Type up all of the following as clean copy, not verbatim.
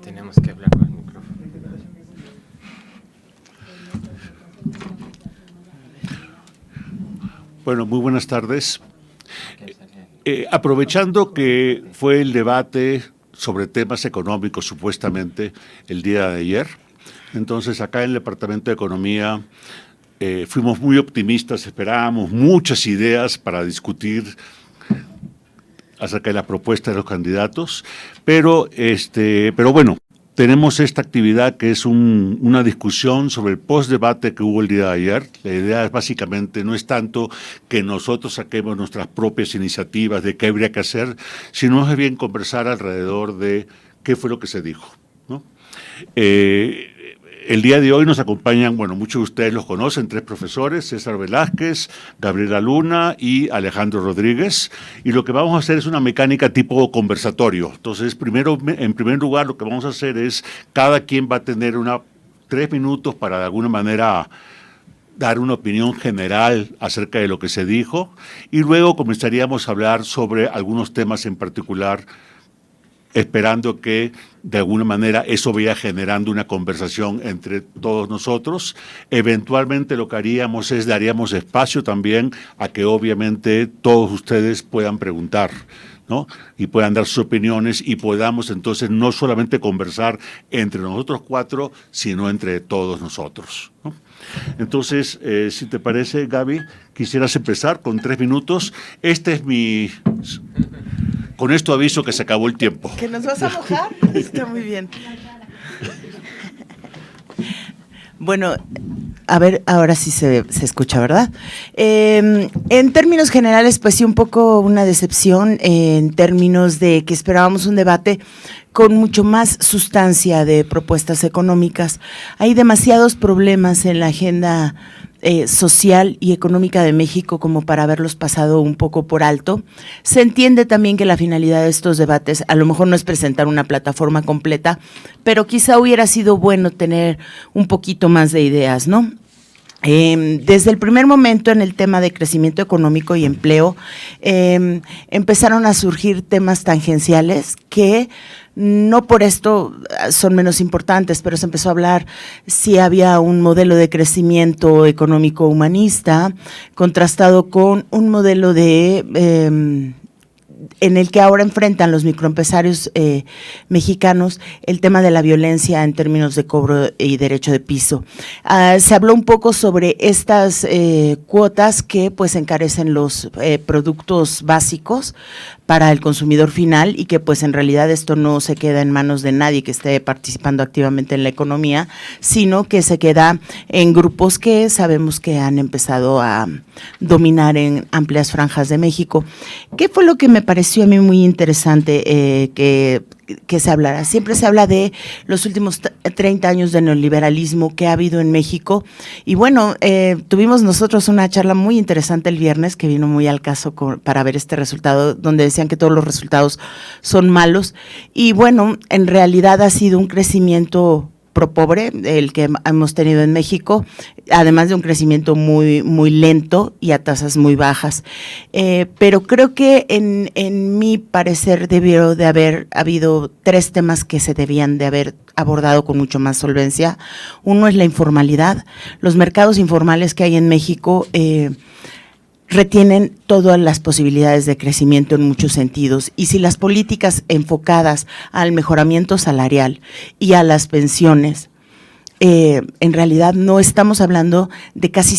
Tenemos que hablar con el micrófono. Bueno, muy buenas tardes. Aprovechando que fue el debate sobre temas económicos supuestamente el día de ayer, entonces acá en el Departamento de Economía fuimos muy optimistas, esperábamos muchas ideas para discutir acerca de la propuesta de los candidatos, pero bueno, tenemos esta actividad que es una discusión sobre el post-debate que hubo el día de ayer. La idea es básicamente, no es tanto que nosotros saquemos nuestras propias iniciativas de qué habría que hacer, sino más bien conversar alrededor de qué fue lo que se dijo, ¿no? El día de hoy nos acompañan, bueno, muchos de ustedes los conocen, 3 profesores, César Velázquez, Gabriela Luna y Alejandro Rodríguez, y lo que vamos a hacer es una mecánica tipo conversatorio. Entonces, en primer lugar, lo que vamos a hacer es, cada quien va a tener 3 minutos para de alguna manera dar una opinión general acerca de lo que se dijo, y luego comenzaríamos a hablar sobre algunos temas en particular, esperando que de alguna manera eso vaya generando una conversación entre todos nosotros. Eventualmente lo que haríamos es daríamos espacio también a que obviamente todos ustedes puedan preguntar, ¿no? Y puedan dar sus opiniones y podamos entonces no solamente conversar entre nosotros 4, sino entre todos nosotros, ¿no? Entonces, si te parece, Gaby, quisieras empezar con 3 minutos. Con esto aviso que se acabó el tiempo. ¿Que nos vas a mojar? Está muy bien. Bueno, a ver, ahora sí se escucha, ¿verdad? En términos generales, pues sí, un poco una decepción en términos de que esperábamos un debate con mucho más sustancia de propuestas económicas. Hay demasiados problemas en la agenda social y económica de México como para haberlos pasado un poco por alto. Se entiende también que la finalidad de estos debates a lo mejor no es presentar una plataforma completa, pero quizá hubiera sido bueno tener un poquito más de ideas, ¿no? Desde el primer momento en el tema de crecimiento económico y empleo, empezaron a surgir temas tangenciales que no por esto son menos importantes, pero se empezó a hablar si había un modelo de crecimiento económico humanista contrastado con un modelo de en el que ahora enfrentan los microempresarios mexicanos el tema de la violencia en términos de cobro y derecho de piso. Se habló un poco sobre estas cuotas que pues encarecen los productos básicos para el consumidor final y que pues en realidad esto no se queda en manos de nadie que esté participando activamente en la economía, sino que se queda en grupos que sabemos que han empezado a dominar en amplias franjas de México. ¿Qué fue lo que me pareció a mí muy interesante que se hablara? Siempre se habla de los últimos 30 años de neoliberalismo que ha habido en México y bueno, tuvimos nosotros una charla muy interesante el viernes que vino muy al caso para ver este resultado, donde decían que todos los resultados son malos y bueno, en realidad ha sido un crecimiento pobre el que hemos tenido en México, además de un crecimiento muy, muy lento y a tasas muy bajas. Pero creo que en mi parecer debió de haber habido 3 temas que se debían de haber abordado con mucho más solvencia. Uno es la informalidad. Los mercados informales que hay en México retienen todas las posibilidades de crecimiento en muchos sentidos y si las políticas enfocadas al mejoramiento salarial y a las pensiones, en realidad no estamos hablando de casi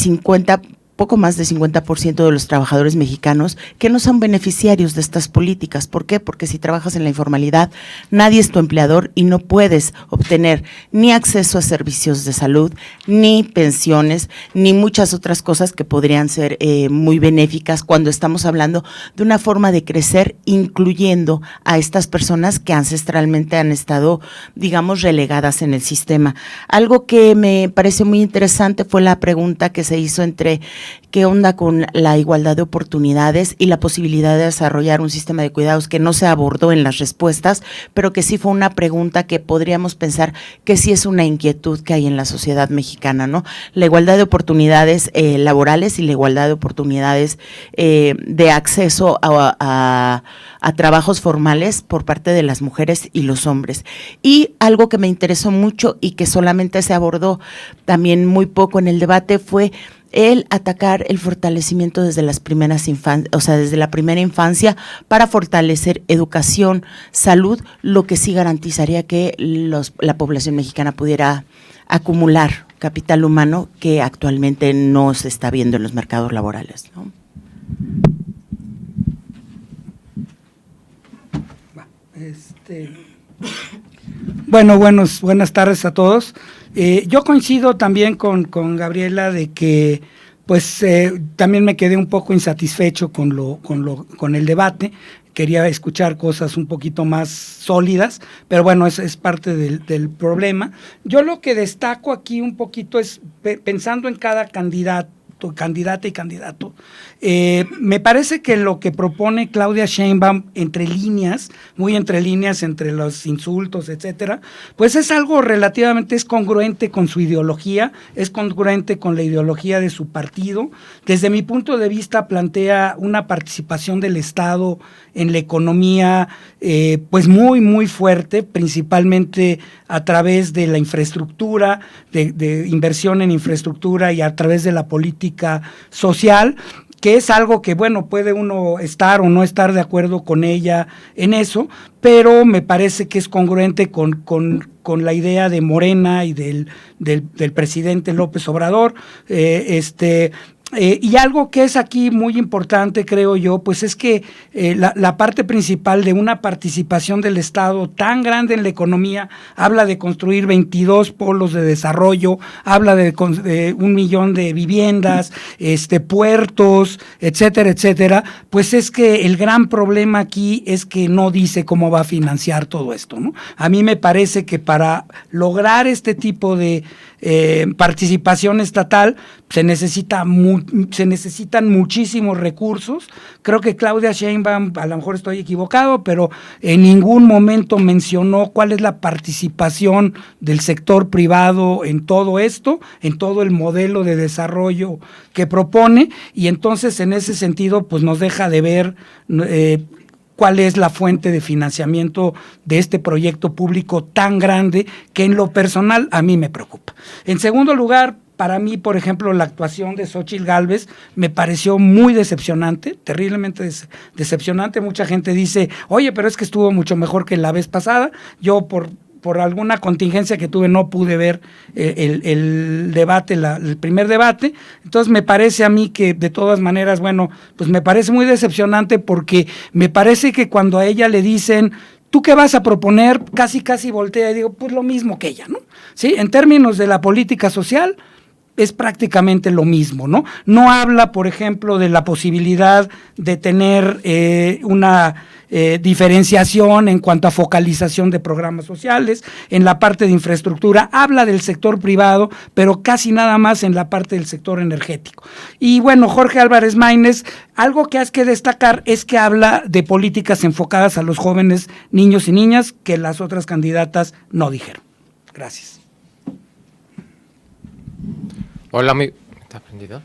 poco más de 50% de los trabajadores mexicanos que no son beneficiarios de estas políticas. ¿Por qué? Porque si trabajas en la informalidad, nadie es tu empleador y no puedes obtener ni acceso a servicios de salud, ni pensiones, ni muchas otras cosas que podrían ser muy benéficas cuando estamos hablando de una forma de crecer, incluyendo a estas personas que ancestralmente han estado, digamos, relegadas en el sistema. Algo que me pareció muy interesante fue la pregunta que se hizo entre qué onda con la igualdad de oportunidades y la posibilidad de desarrollar un sistema de cuidados que no se abordó en las respuestas, pero que sí fue una pregunta que podríamos pensar que sí es una inquietud que hay en la sociedad mexicana, ¿no? La igualdad de oportunidades laborales y la igualdad de oportunidades de acceso a trabajos formales por parte de las mujeres y los hombres. Y algo que me interesó mucho y que solamente se abordó también muy poco en el debate fue el atacar el fortalecimiento desde las primeras infancias, o sea, desde la primera infancia para fortalecer educación, salud, lo que sí garantizaría que la población mexicana pudiera acumular capital humano que actualmente no se está viendo en los mercados laborales, ¿no? Bueno, buenas tardes a todos. Yo coincido también con Gabriela de que pues también me quedé un poco insatisfecho con el debate. Quería escuchar cosas un poquito más sólidas, pero bueno, es parte del problema. Yo lo que destaco aquí un poquito es, pensando en cada candidata y candidato, me parece que lo que propone Claudia Sheinbaum muy entre líneas, entre los insultos, etcétera, pues es algo relativamente, es congruente con su ideología, es congruente con la ideología de su partido. Desde mi punto de vista plantea una participación del Estado en la economía pues muy, muy fuerte, principalmente a través de la infraestructura, de inversión en infraestructura y a través de la política social, que es algo que, bueno, puede uno estar o no estar de acuerdo con ella en eso, pero me parece que es congruente con la idea de Morena y del presidente López Obrador. Y algo que es aquí muy importante, creo yo, pues es que la parte principal de una participación del Estado tan grande en la economía, habla de construir 22 polos de desarrollo, habla de 1 millón de viviendas, puertos, etcétera, etcétera, pues es que el gran problema aquí es que no dice cómo va a financiar todo esto, ¿no? A mí me parece que para lograr este tipo de participación estatal se necesitan muchísimos recursos. Creo que Claudia Sheinbaum, a lo mejor estoy equivocado, pero en ningún momento mencionó cuál es la participación del sector privado en todo esto, en todo el modelo de desarrollo que propone, y entonces en ese sentido pues nos deja de ver cuál es la fuente de financiamiento de este proyecto público tan grande que en lo personal a mí me preocupa. En segundo lugar, para mí, por ejemplo, la actuación de Xóchitl Gálvez me pareció muy decepcionante, terriblemente decepcionante. Mucha gente dice, oye, pero es que estuvo mucho mejor que la vez pasada. Yo por alguna contingencia que tuve no pude ver el debate, el primer debate, entonces me parece a mí que de todas maneras, bueno, pues me parece muy decepcionante porque me parece que cuando a ella le dicen, ¿tú qué vas a proponer? Casi voltea y digo, pues lo mismo que ella, ¿no? Sí, en términos de la política social, es prácticamente lo mismo, ¿no? No habla, por ejemplo, de la posibilidad de tener una diferenciación en cuanto a focalización de programas sociales, en la parte de infraestructura, habla del sector privado, pero casi nada más en la parte del sector energético. Y bueno, Jorge Álvarez Maínez, algo que hay que destacar es que habla de políticas enfocadas a los jóvenes, niños y niñas, que las otras candidatas no dijeron. Gracias. Hola, ¿está prendido?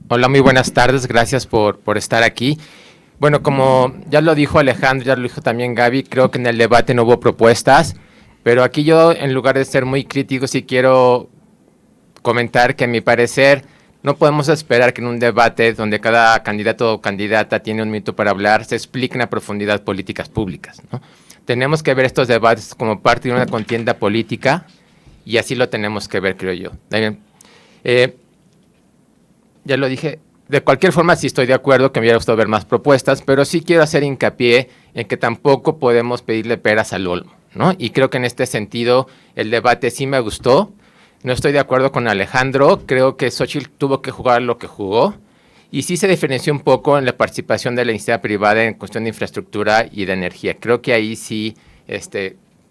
Hola, muy buenas tardes, gracias por estar aquí. Bueno, como ya lo dijo Alejandro, ya lo dijo también Gaby, creo que en el debate no hubo propuestas, pero aquí yo, en lugar de ser muy crítico, sí quiero comentar que a mi parecer no podemos esperar que en un debate donde cada candidato o candidata tiene un minuto para hablar, se expliquen a profundidad políticas públicas, ¿no? Tenemos que ver estos debates como parte de una contienda política y así lo tenemos que ver, creo yo. Ya lo dije, de cualquier forma sí estoy de acuerdo que me hubiera gustado ver más propuestas, pero sí quiero hacer hincapié en que tampoco podemos pedirle peras al olmo, ¿no? Y creo que en este sentido el debate sí me gustó. No estoy de acuerdo con Alejandro, creo que Xóchitl tuvo que jugar lo que jugó. Y sí se diferenció un poco en la participación de la iniciativa privada en cuestión de infraestructura y de energía. Creo que ahí sí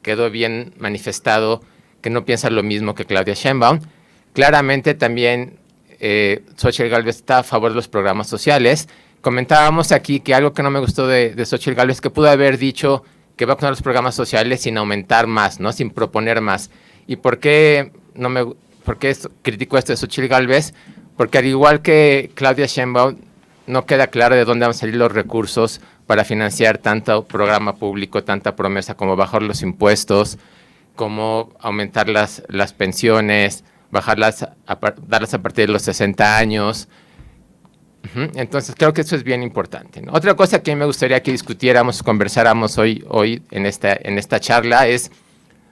quedó bien manifestado que no piensa lo mismo que Claudia Sheinbaum. Claramente también Xochitl Gálvez está a favor de los programas sociales. Comentábamos aquí que algo que no me gustó de Xochitl Gálvez, que pudo haber dicho que va a poner los programas sociales sin aumentar más, ¿no? Sin proponer más. ¿Y por qué critico esto de Xochitl Gálvez? Porque al igual que Claudia Sheinbaum, no queda claro de dónde van a salir los recursos para financiar tanto programa público, tanta promesa como bajar los impuestos, como aumentar las pensiones, darlas a partir de los 60 años. Entonces creo que eso es bien importante, ¿no? Otra cosa que me gustaría que discutiéramos, conversáramos hoy en esta charla es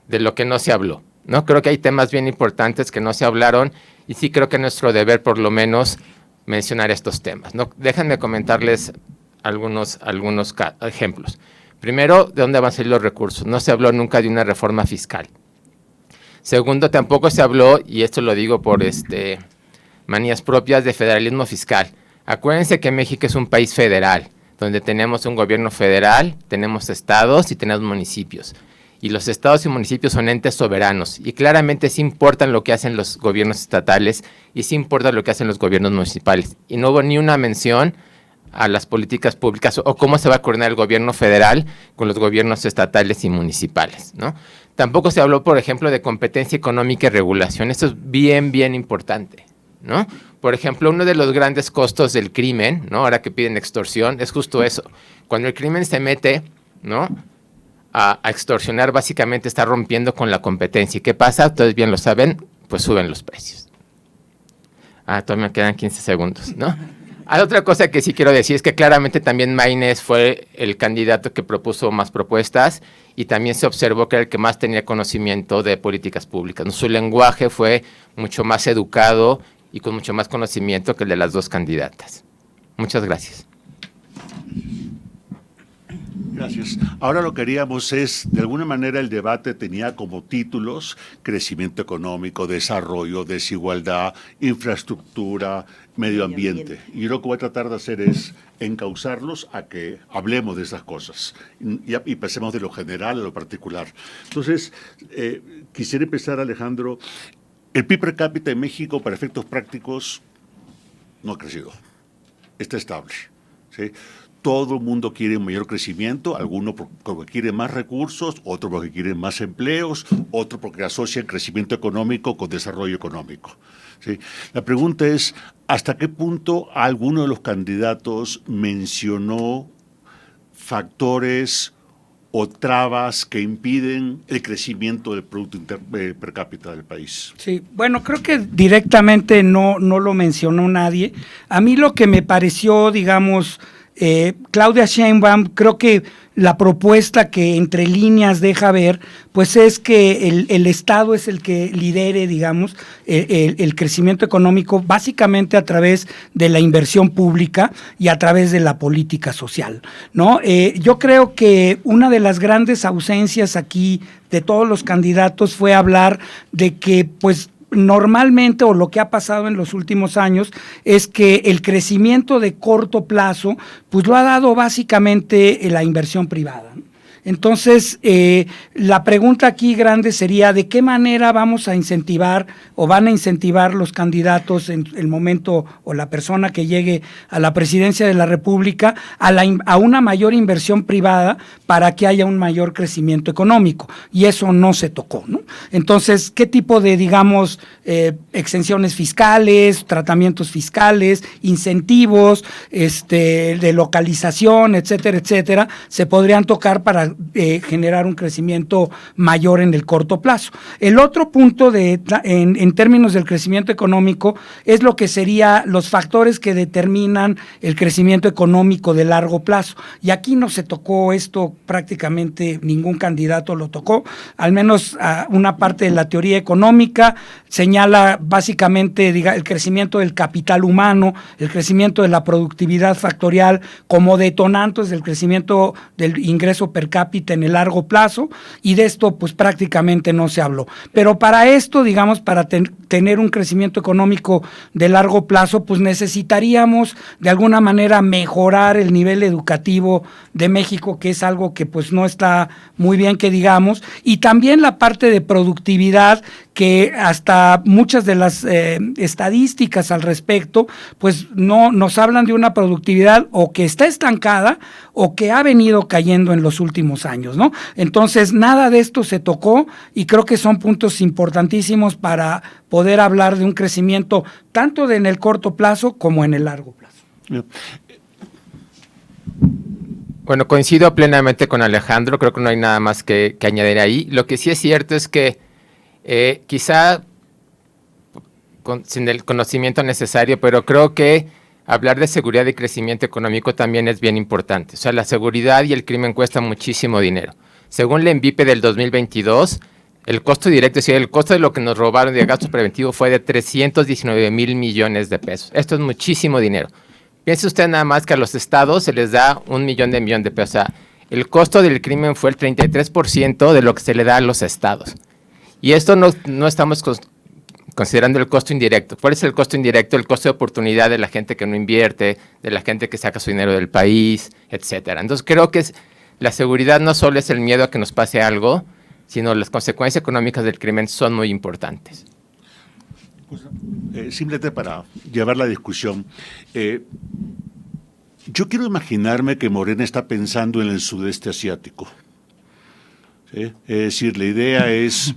de lo que no se habló, ¿no? Creo que hay temas bien importantes que no se hablaron y sí creo que es nuestro deber por lo menos mencionar estos temas, ¿no? Déjenme comentarles algunos ejemplos. Primero, ¿de dónde van a salir los recursos? No se habló nunca de una reforma fiscal. Segundo, tampoco se habló, y esto lo digo por manías propias, de federalismo fiscal. Acuérdense que México es un país federal, donde tenemos un gobierno federal, tenemos estados y tenemos municipios. Y los estados y municipios son entes soberanos, y claramente sí importan lo que hacen los gobiernos estatales y sí importa lo que hacen los gobiernos municipales. Y no hubo ni una mención a las políticas públicas o cómo se va a coordinar el gobierno federal con los gobiernos estatales y municipales, ¿no? Tampoco se habló, por ejemplo, de competencia económica y regulación. Esto es bien importante, ¿no? Por ejemplo, uno de los grandes costos del crimen, ¿no? Ahora que piden extorsión, es justo eso. Cuando el crimen se mete, ¿no?, a extorsionar, básicamente está rompiendo con la competencia. ¿Y qué pasa? Ustedes bien lo saben, pues suben los precios. Todavía me quedan 15 segundos, ¿no? Otra cosa que sí quiero decir es que claramente también Maínez fue el candidato que propuso más propuestas y también se observó que era el que más tenía conocimiento de políticas públicas, ¿no? Su lenguaje fue mucho más educado y con mucho más conocimiento que el de las dos candidatas. Muchas gracias. Gracias. Ahora lo que haríamos es, de alguna manera el debate tenía como títulos crecimiento económico, desarrollo, desigualdad, infraestructura, medio ambiente. Y yo lo que voy a tratar de hacer es encauzarlos a que hablemos de esas cosas y pasemos de lo general a lo particular. Entonces, quisiera empezar, Alejandro. El PIB per cápita en México, para efectos prácticos, no ha crecido. Está estable, ¿sí? Todo el mundo quiere un mayor crecimiento, algunos porque quieren más recursos, otros porque quieren más empleos, otros porque asocian crecimiento económico con desarrollo económico, ¿sí? La pregunta es, ¿hasta qué punto alguno de los candidatos mencionó factores o trabas que impiden el crecimiento del Producto per cápita del país? Sí, bueno, creo que directamente no lo mencionó nadie. A mí lo que me pareció, digamos, Claudia Sheinbaum, creo que la propuesta que entre líneas deja ver, pues es que el Estado es el que lidere, digamos, el crecimiento económico, básicamente a través de la inversión pública y a través de la política social, ¿no? Yo creo que una de las grandes ausencias aquí de todos los candidatos fue hablar de que, pues, normalmente, o lo que ha pasado en los últimos años, es que el crecimiento de corto plazo, pues lo ha dado básicamente la inversión privada, ¿no? Entonces, la pregunta aquí grande sería, ¿de qué manera vamos a incentivar o van a incentivar los candidatos en el momento o la persona que llegue a la presidencia de la República a una mayor inversión privada para que haya un mayor crecimiento económico? Y eso no se tocó, ¿no? Entonces, ¿qué tipo de, digamos, exenciones fiscales, tratamientos fiscales, incentivos, de localización, etcétera, etcétera, se podrían tocar para generar un crecimiento mayor en el corto plazo? El otro punto en términos del crecimiento económico es lo que sería los factores que determinan el crecimiento económico de largo plazo. Y aquí no se tocó esto, prácticamente ningún candidato lo tocó, al menos una parte de la teoría económica señala básicamente el crecimiento del capital humano, el crecimiento de la productividad factorial como detonantes del crecimiento del ingreso per cápita cápita en el largo plazo, y de esto pues prácticamente no se habló. Pero para esto, digamos, para tener un crecimiento económico de largo plazo, pues necesitaríamos de alguna manera mejorar el nivel educativo de México, que es algo que pues no está muy bien que digamos, y también la parte de productividad, que hasta muchas de las estadísticas al respecto, pues no nos hablan de una productividad o que está estancada o que ha venido cayendo en los últimos años, ¿no? Entonces, nada de esto se tocó, y creo que son puntos importantísimos para poder hablar de un crecimiento tanto en el corto plazo como en el largo plazo. Bueno, coincido plenamente con Alejandro, creo que no hay nada más que añadir ahí. Lo que sí es cierto es que quizá sin el conocimiento necesario, pero creo que hablar de seguridad y crecimiento económico también es bien importante. O sea, la seguridad y el crimen cuestan muchísimo dinero. Según la ENVIPE del 2022, el costo directo, es decir, el costo de lo que nos robaron de gasto preventivo fue de 319,000 millones de pesos. Esto es muchísimo dinero. Piense usted nada más que a los estados se les da 1 millón de pesos. O sea, el costo del crimen fue el 33% de lo que se le da a los estados. Y esto no estamos considerando el costo indirecto. ¿Cuál es el costo indirecto? El costo de oportunidad de la gente que no invierte, de la gente que saca su dinero del país, etcétera. Entonces creo que la seguridad no solo es el miedo a que nos pase algo, sino las consecuencias económicas del crimen son muy importantes. Simplemente para llevar la discusión, yo quiero imaginarme que Morena está pensando en el sudeste asiático. ¿Sí? Es decir, la idea es,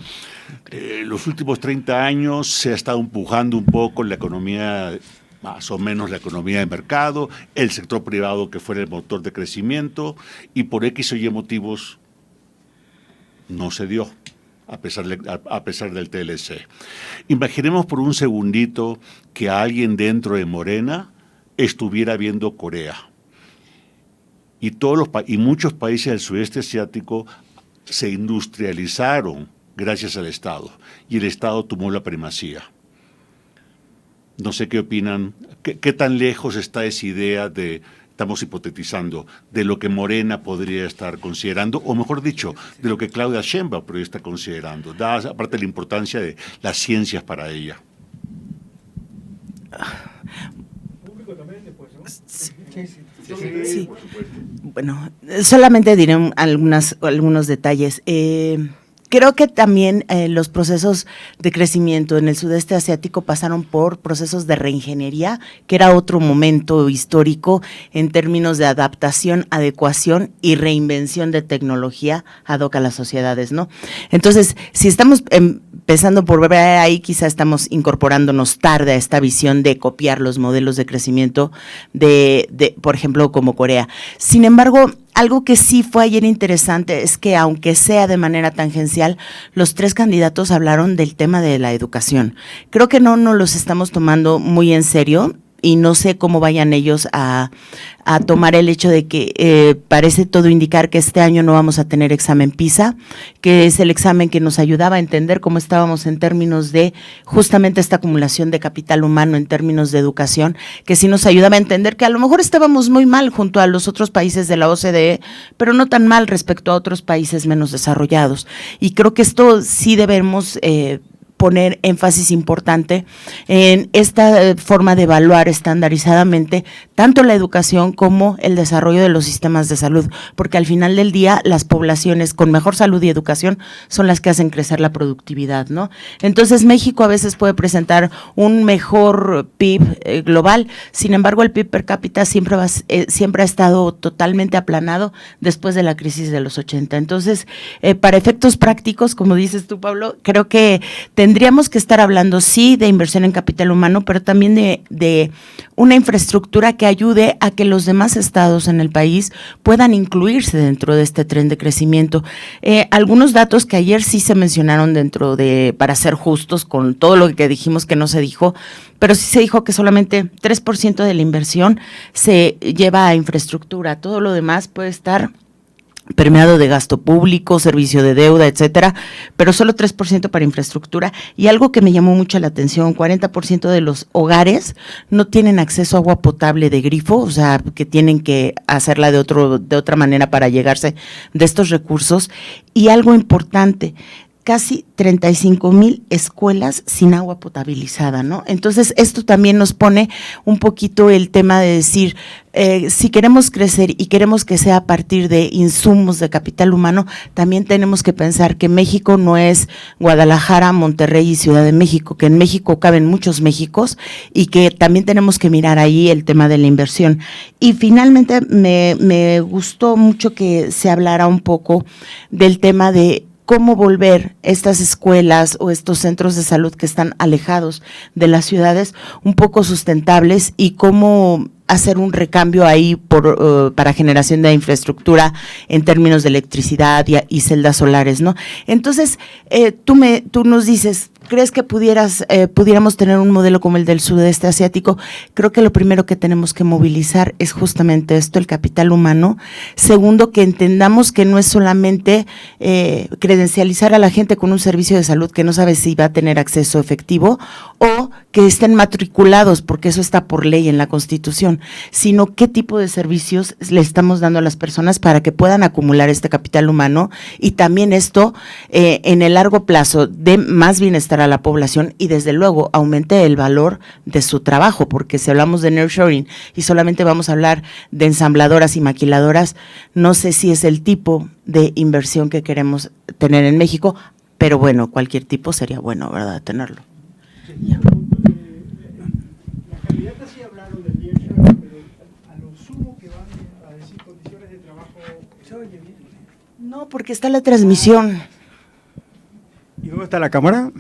los últimos 30 años se ha estado empujando un poco la economía, más o menos la economía de mercado, el sector privado que fuera el motor de crecimiento, y por X o Y motivos no se dio, a pesar del TLC. Imaginemos por un segundito que alguien dentro de Morena estuviera viendo Corea, y muchos países del sudeste asiático se industrializaron gracias al Estado, y el Estado tomó la primacía. No sé qué opinan, qué tan lejos está esa idea de, estamos hipotetizando, de lo que Morena podría estar considerando, o mejor dicho, de lo que Claudia Sheinbaum podría estar considerando, dada aparte de la importancia de las ciencias para ella. Sí. Bueno, solamente diré algunos detalles. Creo que también los procesos de crecimiento en el sudeste asiático pasaron por procesos de reingeniería, que era otro momento histórico en términos de adaptación, adecuación y reinvención de tecnología ad hoc a las sociedades, ¿no? Entonces, si estamos empezando por ver ahí, quizá estamos incorporándonos tarde a esta visión de copiar los modelos de crecimiento por ejemplo, como Corea. Sin embargo, algo que sí fue ayer interesante es que, aunque sea de manera tangencial, los 3 candidatos hablaron del tema de la educación. Creo que no nos los estamos tomando muy en serio, y no sé cómo vayan ellos a tomar el hecho de que parece todo indicar que este año no vamos a tener examen PISA, que es el examen que nos ayudaba a entender cómo estábamos en términos de justamente esta acumulación de capital humano en términos de educación, que sí nos ayudaba a entender que a lo mejor estábamos muy mal junto a los otros países de la OCDE, pero no tan mal respecto a otros países menos desarrollados. Y creo que esto sí debemos poner énfasis importante en esta forma de evaluar estandarizadamente tanto la educación como el desarrollo de los sistemas de salud, porque al final del día las poblaciones con mejor salud y educación son las que hacen crecer la productividad, ¿no? Entonces, México a veces puede presentar un mejor PIB global, sin embargo el PIB per cápita siempre ha estado totalmente aplanado después de la crisis de los 80. Entonces, para efectos prácticos, como dices tú, Pablo, creo que tendríamos que estar hablando, sí, de inversión en capital humano, pero también de una infraestructura que ayude a que los demás estados en el país puedan incluirse dentro de este tren de crecimiento. Algunos datos que ayer sí se mencionaron para ser justos con todo lo que dijimos que no se dijo, pero sí se dijo que solamente 3% de la inversión se lleva a infraestructura, todo lo demás puede estar permeado de gasto público, servicio de deuda, etcétera, pero solo 3% para infraestructura. Y algo que me llamó mucho la atención, 40% de los hogares no tienen acceso a agua potable de grifo, o sea, que tienen que hacerla de otra manera para llegarse de estos recursos. Y algo importante, casi 35,000 escuelas sin agua potabilizada, ¿no? Entonces, esto también nos pone un poquito el tema de decir, si queremos crecer y queremos que sea a partir de insumos de capital humano, también tenemos que pensar que México no es Guadalajara, Monterrey y Ciudad de México, que en México caben muchos Méxicos y que también tenemos que mirar ahí el tema de la inversión. Y finalmente, me gustó mucho que se hablara un poco del tema de cómo volver estas escuelas o estos centros de salud que están alejados de las ciudades un poco sustentables y cómo hacer un recambio ahí para generación de infraestructura en términos de electricidad y celdas solares, ¿no? Entonces, tú nos dices, ¿crees que pudiéramos tener un modelo como el del sudeste asiático? Creo que lo primero que tenemos que movilizar es justamente esto, el capital humano. Segundo, que entendamos que no es solamente credencializar a la gente con un servicio de salud que no sabe si va a tener acceso efectivo o que estén matriculados, porque eso está por ley en la Constitución, sino qué tipo de servicios le estamos dando a las personas para que puedan acumular este capital humano y también esto en el largo plazo dé más bienestar a la población y desde luego aumente el valor de su trabajo, porque si hablamos de nearshoring y solamente vamos a hablar de ensambladoras y maquiladoras, no sé si es el tipo de inversión que queremos tener en México, pero bueno, cualquier tipo sería bueno, ¿verdad?, tenerlo. Las candidatas sí hablaron del nearshoring, pero a lo sumo que van a decir condiciones de trabajo, ¿se oye bien? No, porque está la transmisión. ¿Y dónde está la cámara?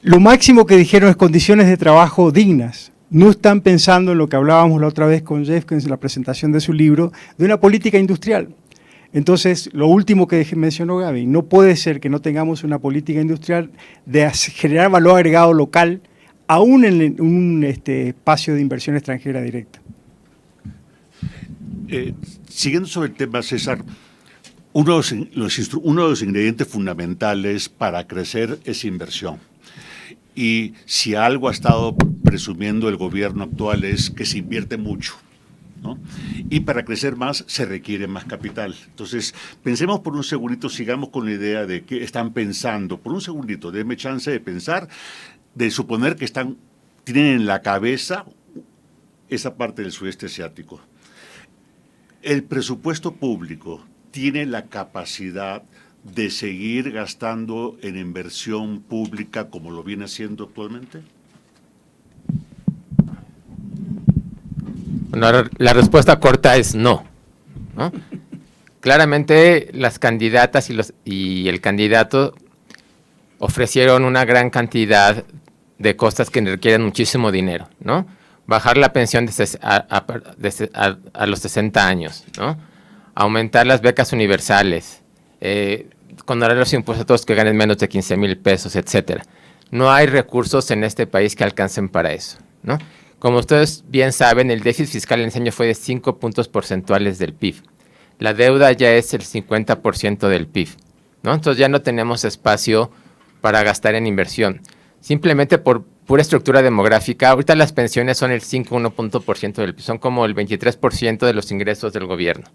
Lo máximo que dijeron es condiciones de trabajo dignas. No están pensando en lo que hablábamos la otra vez con Jeff, en la presentación de su libro, de una política industrial. Entonces, lo último que mencionó Gaby, no puede ser que no tengamos una política industrial de generar valor agregado local, aún en un espacio de inversión extranjera directa. Siguiendo sobre el tema, César, uno de los ingredientes fundamentales para crecer es inversión. Y si algo ha estado presumiendo el gobierno actual es que se invierte mucho, ¿no? Y para crecer más se requiere más capital. Entonces, pensemos por un segundito, sigamos con la idea de que están pensando. Por un segundito, denme chance de pensar, de suponer que tienen en la cabeza esa parte del sudeste asiático. El presupuesto público tiene la capacidad de seguir gastando en inversión pública como lo viene haciendo actualmente? Bueno, la respuesta corta es no, ¿no? Claramente las candidatas y el candidato ofrecieron una gran cantidad de cosas que requieren muchísimo dinero, ¿no? Bajar la pensión a los 60 años, ¿no? Aumentar las becas universales, condonar los impuestos a todos que ganen menos de 15,000 pesos, etcétera. No hay recursos en este país que alcancen para eso, ¿no? Como ustedes bien saben, el déficit fiscal en ese año fue de 5 puntos porcentuales del PIB. La deuda ya es el 50% del PIB, ¿no? Entonces ya no tenemos espacio para gastar en inversión. Simplemente por pura estructura demográfica, ahorita las pensiones son el 5,1% del PIB, son como el 23% de los ingresos del gobierno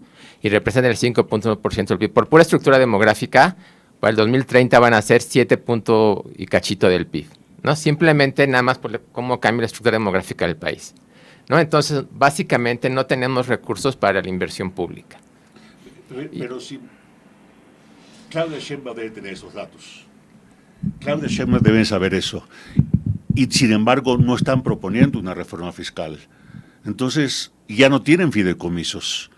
y representan el 5,1% del PIB. Por pura estructura demográfica, para el 2030 van a ser 7 y cachito del PIB, ¿no? Simplemente nada más por cómo cambia la estructura demográfica del país, ¿no? Entonces, básicamente no tenemos recursos para la inversión pública. Pero sí, Claudia Sheinbaum debe tener esos datos. Claudia Sheinbaum debe saber eso. Y sin embargo no están proponiendo una reforma fiscal. Entonces ya no tienen fideicomisos.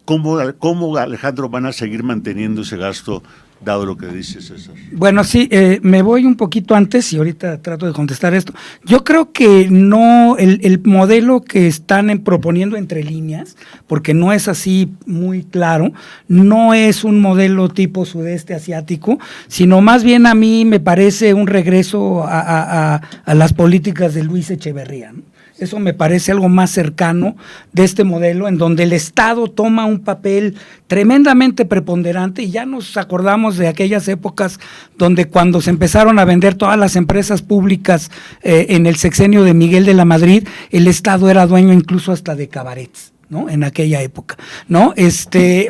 ¿Cómo Alejandro van a seguir manteniendo ese gasto dado lo que dice César? Bueno, sí, me voy un poquito antes y ahorita trato de contestar esto. Yo creo que no, el modelo que están proponiendo entre líneas, porque no es así muy claro, no es un modelo tipo sudeste asiático, sino más bien a mí me parece un regreso a las políticas de Luis Echeverría, ¿no? Eso me parece algo más cercano de este modelo, en donde el Estado toma un papel tremendamente preponderante, y ya nos acordamos de aquellas épocas donde cuando se empezaron a vender todas las empresas públicas en el sexenio de Miguel de la Madrid, el Estado era dueño incluso hasta de cabarets, ¿no? En aquella época, ¿no?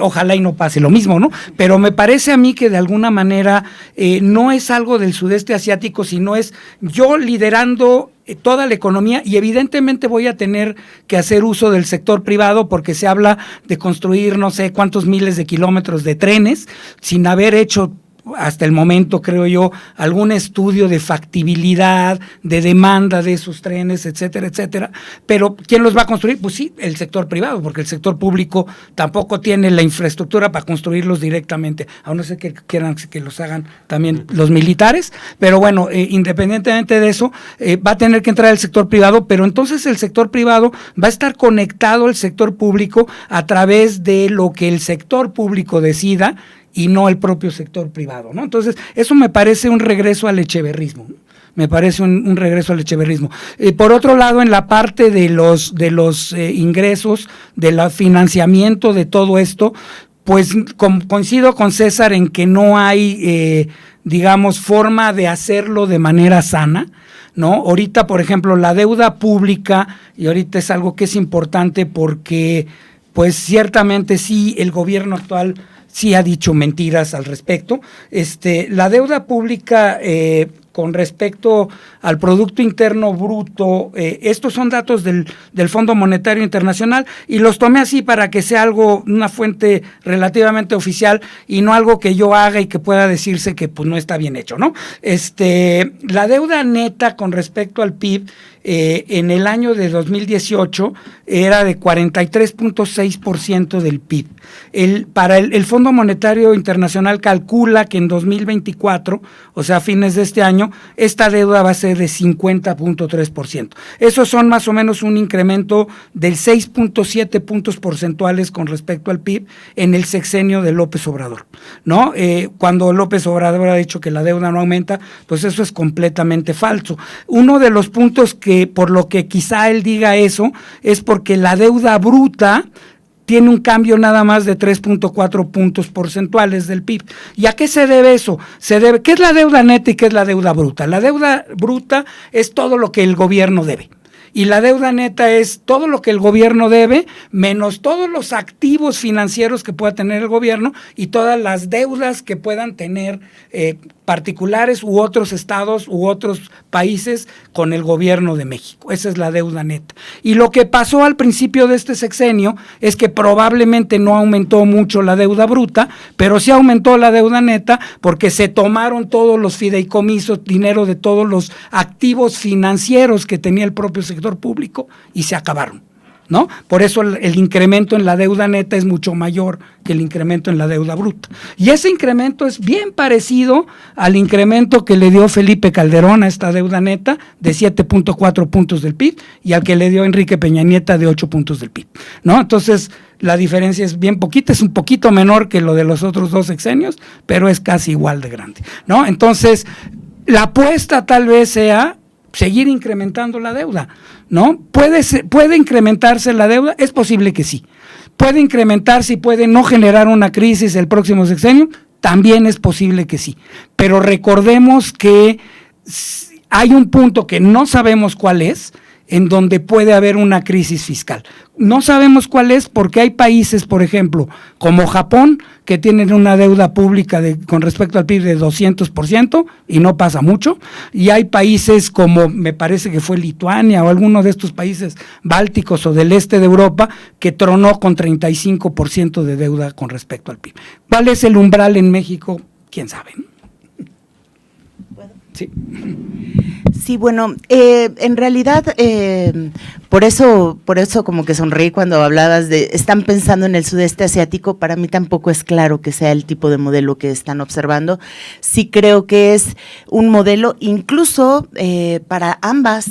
Ojalá y no pase lo mismo, ¿no? Pero me parece a mí que de alguna manera no es algo del sudeste asiático, sino es yo liderando toda la economía, y evidentemente voy a tener que hacer uso del sector privado, porque se habla de construir no sé cuántos miles de kilómetros de trenes sin haber hecho hasta el momento, creo yo, algún estudio de factibilidad, de demanda de esos trenes, etcétera, etcétera. Pero ¿quién los va a construir? Pues sí, el sector privado, porque el sector público tampoco tiene la infraestructura para construirlos directamente, a no ser que quieran que los hagan también los militares. Pero bueno, independientemente de eso, va a tener que entrar el sector privado, pero entonces el sector privado va a estar conectado al sector público a través de lo que el sector público decida, y no el propio sector privado, ¿no? Entonces, eso me parece un regreso al echeverrismo, ¿no? Me parece un regreso al echeverrismo. Por otro lado, en la parte de los ingresos, del financiamiento de todo esto, pues coincido con César en que no hay, digamos, forma de hacerlo de manera sana, ¿no? Ahorita, por ejemplo, la deuda pública, y ahorita es algo que es importante porque, pues ciertamente sí, el gobierno actual sí ha dicho mentiras al respecto. La deuda pública con respecto al Producto Interno Bruto, estos son datos del Fondo Monetario Internacional, y los tomé así para que sea algo, una fuente relativamente oficial, y no algo que yo haga y que pueda decirse que pues no está bien hecho, ¿no? La deuda neta con respecto al PIB, en el año de 2018 era de 43.6% del PIB. Para el Fondo Monetario Internacional calcula que en 2024, o sea, a fines de este año, esta deuda va a ser de 50.3%. Esos son más o menos un incremento del 6.7 puntos porcentuales con respecto al PIB en el sexenio de López Obrador, ¿no? Cuando López Obrador ha dicho que la deuda no aumenta, pues eso es completamente falso. Uno de los puntos que por lo que quizá él diga eso es porque la deuda bruta tiene un cambio nada más de 3.4 puntos porcentuales del PIB. ¿Y a qué se debe eso? ¿Qué es la deuda neta y qué es la deuda bruta? La deuda bruta es todo lo que el gobierno debe. Y la deuda neta es todo lo que el gobierno debe, menos todos los activos financieros que pueda tener el gobierno y todas las deudas que puedan tener particulares u otros estados u otros países con el gobierno de México. Esa es la deuda neta. Y lo que pasó al principio de este sexenio es que probablemente no aumentó mucho la deuda bruta, pero sí aumentó la deuda neta porque se tomaron todos los fideicomisos, dinero de todos los activos financieros que tenía el propio sector público y se acabaron, ¿no? Por eso el incremento en la deuda neta es mucho mayor que el incremento en la deuda bruta. Y ese incremento es bien parecido al incremento que le dio Felipe Calderón a esta deuda neta de 7.4 puntos del PIB y al que le dio Enrique Peña Nieto de 8 puntos del PIB, ¿no? Entonces, la diferencia es bien poquita, es un poquito menor que lo de los otros dos sexenios, pero es casi igual de grande, ¿no? Entonces, la apuesta tal vez sea seguir incrementando la deuda, ¿no? ¿Puede incrementarse la deuda? Es posible que sí. ¿Puede incrementarse y puede no generar una crisis el próximo sexenio? También es posible que sí. Pero recordemos que hay un punto que no sabemos cuál es, en donde puede haber una crisis fiscal. No sabemos cuál es porque hay países, por ejemplo, como Japón, que tienen una deuda pública con respecto al PIB de 200% y no pasa mucho, y hay países como, me parece que fue Lituania o alguno de estos países bálticos o del este de Europa, que tronó con 35% de deuda con respecto al PIB. ¿Cuál es el umbral en México? ¿Quién sabe? Sí. Sí, bueno, en realidad, por eso como que sonreí cuando hablabas de, están pensando en el sudeste asiático, para mí tampoco es claro que sea el tipo de modelo que están observando. Sí creo que es un modelo, incluso para ambas,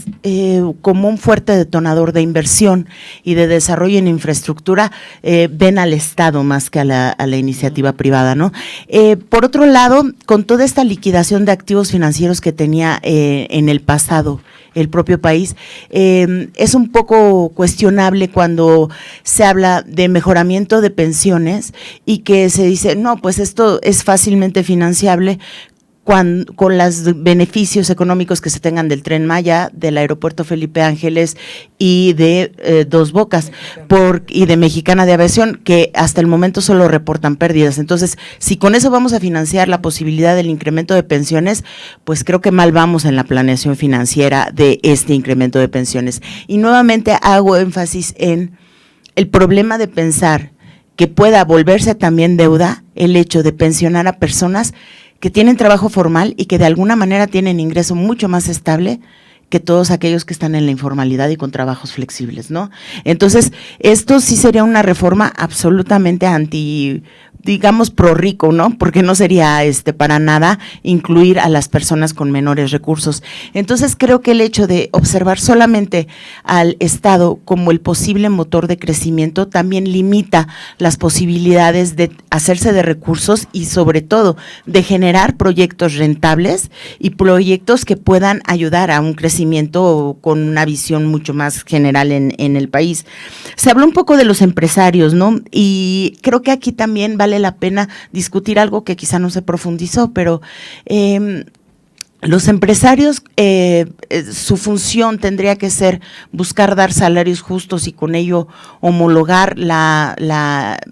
como un fuerte detonador de inversión y de desarrollo en infraestructura, ven al Estado más que a la iniciativa privada, ¿no? Por otro lado, con toda esta liquidación de activos financieros términos que tenía en el pasado el propio país. Es un poco cuestionable cuando se habla de mejoramiento de pensiones y que se dice, no, pues esto es fácilmente financiable con los beneficios económicos que se tengan del Tren Maya, del aeropuerto Felipe Ángeles y de Dos Bocas y de Mexicana de Aviación, que hasta el momento solo reportan pérdidas. Entonces, si con eso vamos a financiar la posibilidad del incremento de pensiones, pues creo que mal vamos en la planeación financiera de este incremento de pensiones. Y nuevamente hago énfasis en el problema de pensar que pueda volverse también deuda el hecho de pensionar a personas que tienen trabajo formal y que de alguna manera tienen ingreso mucho más estable que todos aquellos que están en la informalidad y con trabajos flexibles, ¿no? Entonces, esto sí sería una reforma absolutamente digamos, pro rico, ¿no? Porque no sería para nada incluir a las personas con menores recursos. Entonces, creo que el hecho de observar solamente al Estado como el posible motor de crecimiento también limita las posibilidades de hacerse de recursos y sobre todo de generar proyectos rentables y proyectos que puedan ayudar a un crecimiento con una visión mucho más general en el país. Se habló un poco de los empresarios, ¿no? Y creo que aquí también vale la pena discutir algo que quizá no se profundizó, pero los empresarios, su función tendría que ser buscar dar salarios justos y con ello homologar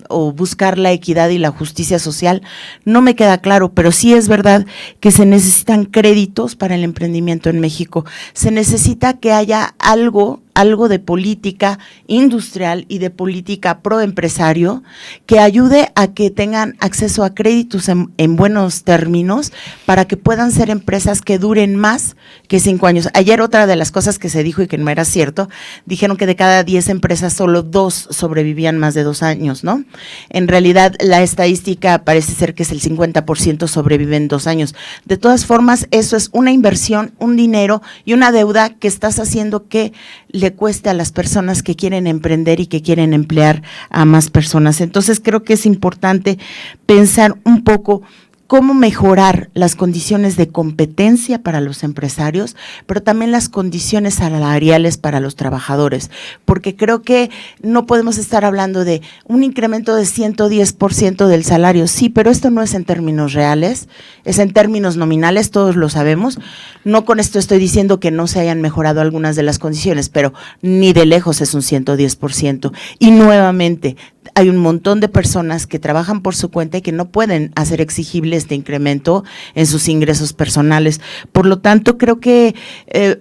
o buscar la equidad y la justicia social. No me queda claro, pero sí es verdad que se necesitan créditos para el emprendimiento en México. Se necesita que haya algo de política industrial y de política pro empresario que ayude a que tengan acceso a créditos en buenos términos para que puedan ser empresas que duren más que 5 años. Ayer otra de las cosas que se dijo y que no era cierto, dijeron que de cada 10 empresas solo 2 sobrevivían más de 2 años, ¿no? En realidad la estadística parece ser que es el 50% sobreviven 2 años. De todas formas, eso es una inversión, un dinero y una deuda que estás haciendo que le cueste a las personas que quieren emprender y que quieren emplear a más personas. Entonces creo que es importante pensar un poco cómo mejorar las condiciones de competencia para los empresarios, pero también las condiciones salariales para los trabajadores, porque creo que no podemos estar hablando de un incremento de 110% del salario, sí, pero esto no es en términos reales, es en términos nominales, todos lo sabemos. No con esto estoy diciendo que no se hayan mejorado algunas de las condiciones, pero ni de lejos es un 110%. Y nuevamente, hay un montón de personas que trabajan por su cuenta y que no pueden hacer exigible este incremento en sus ingresos personales. Por lo tanto, creo que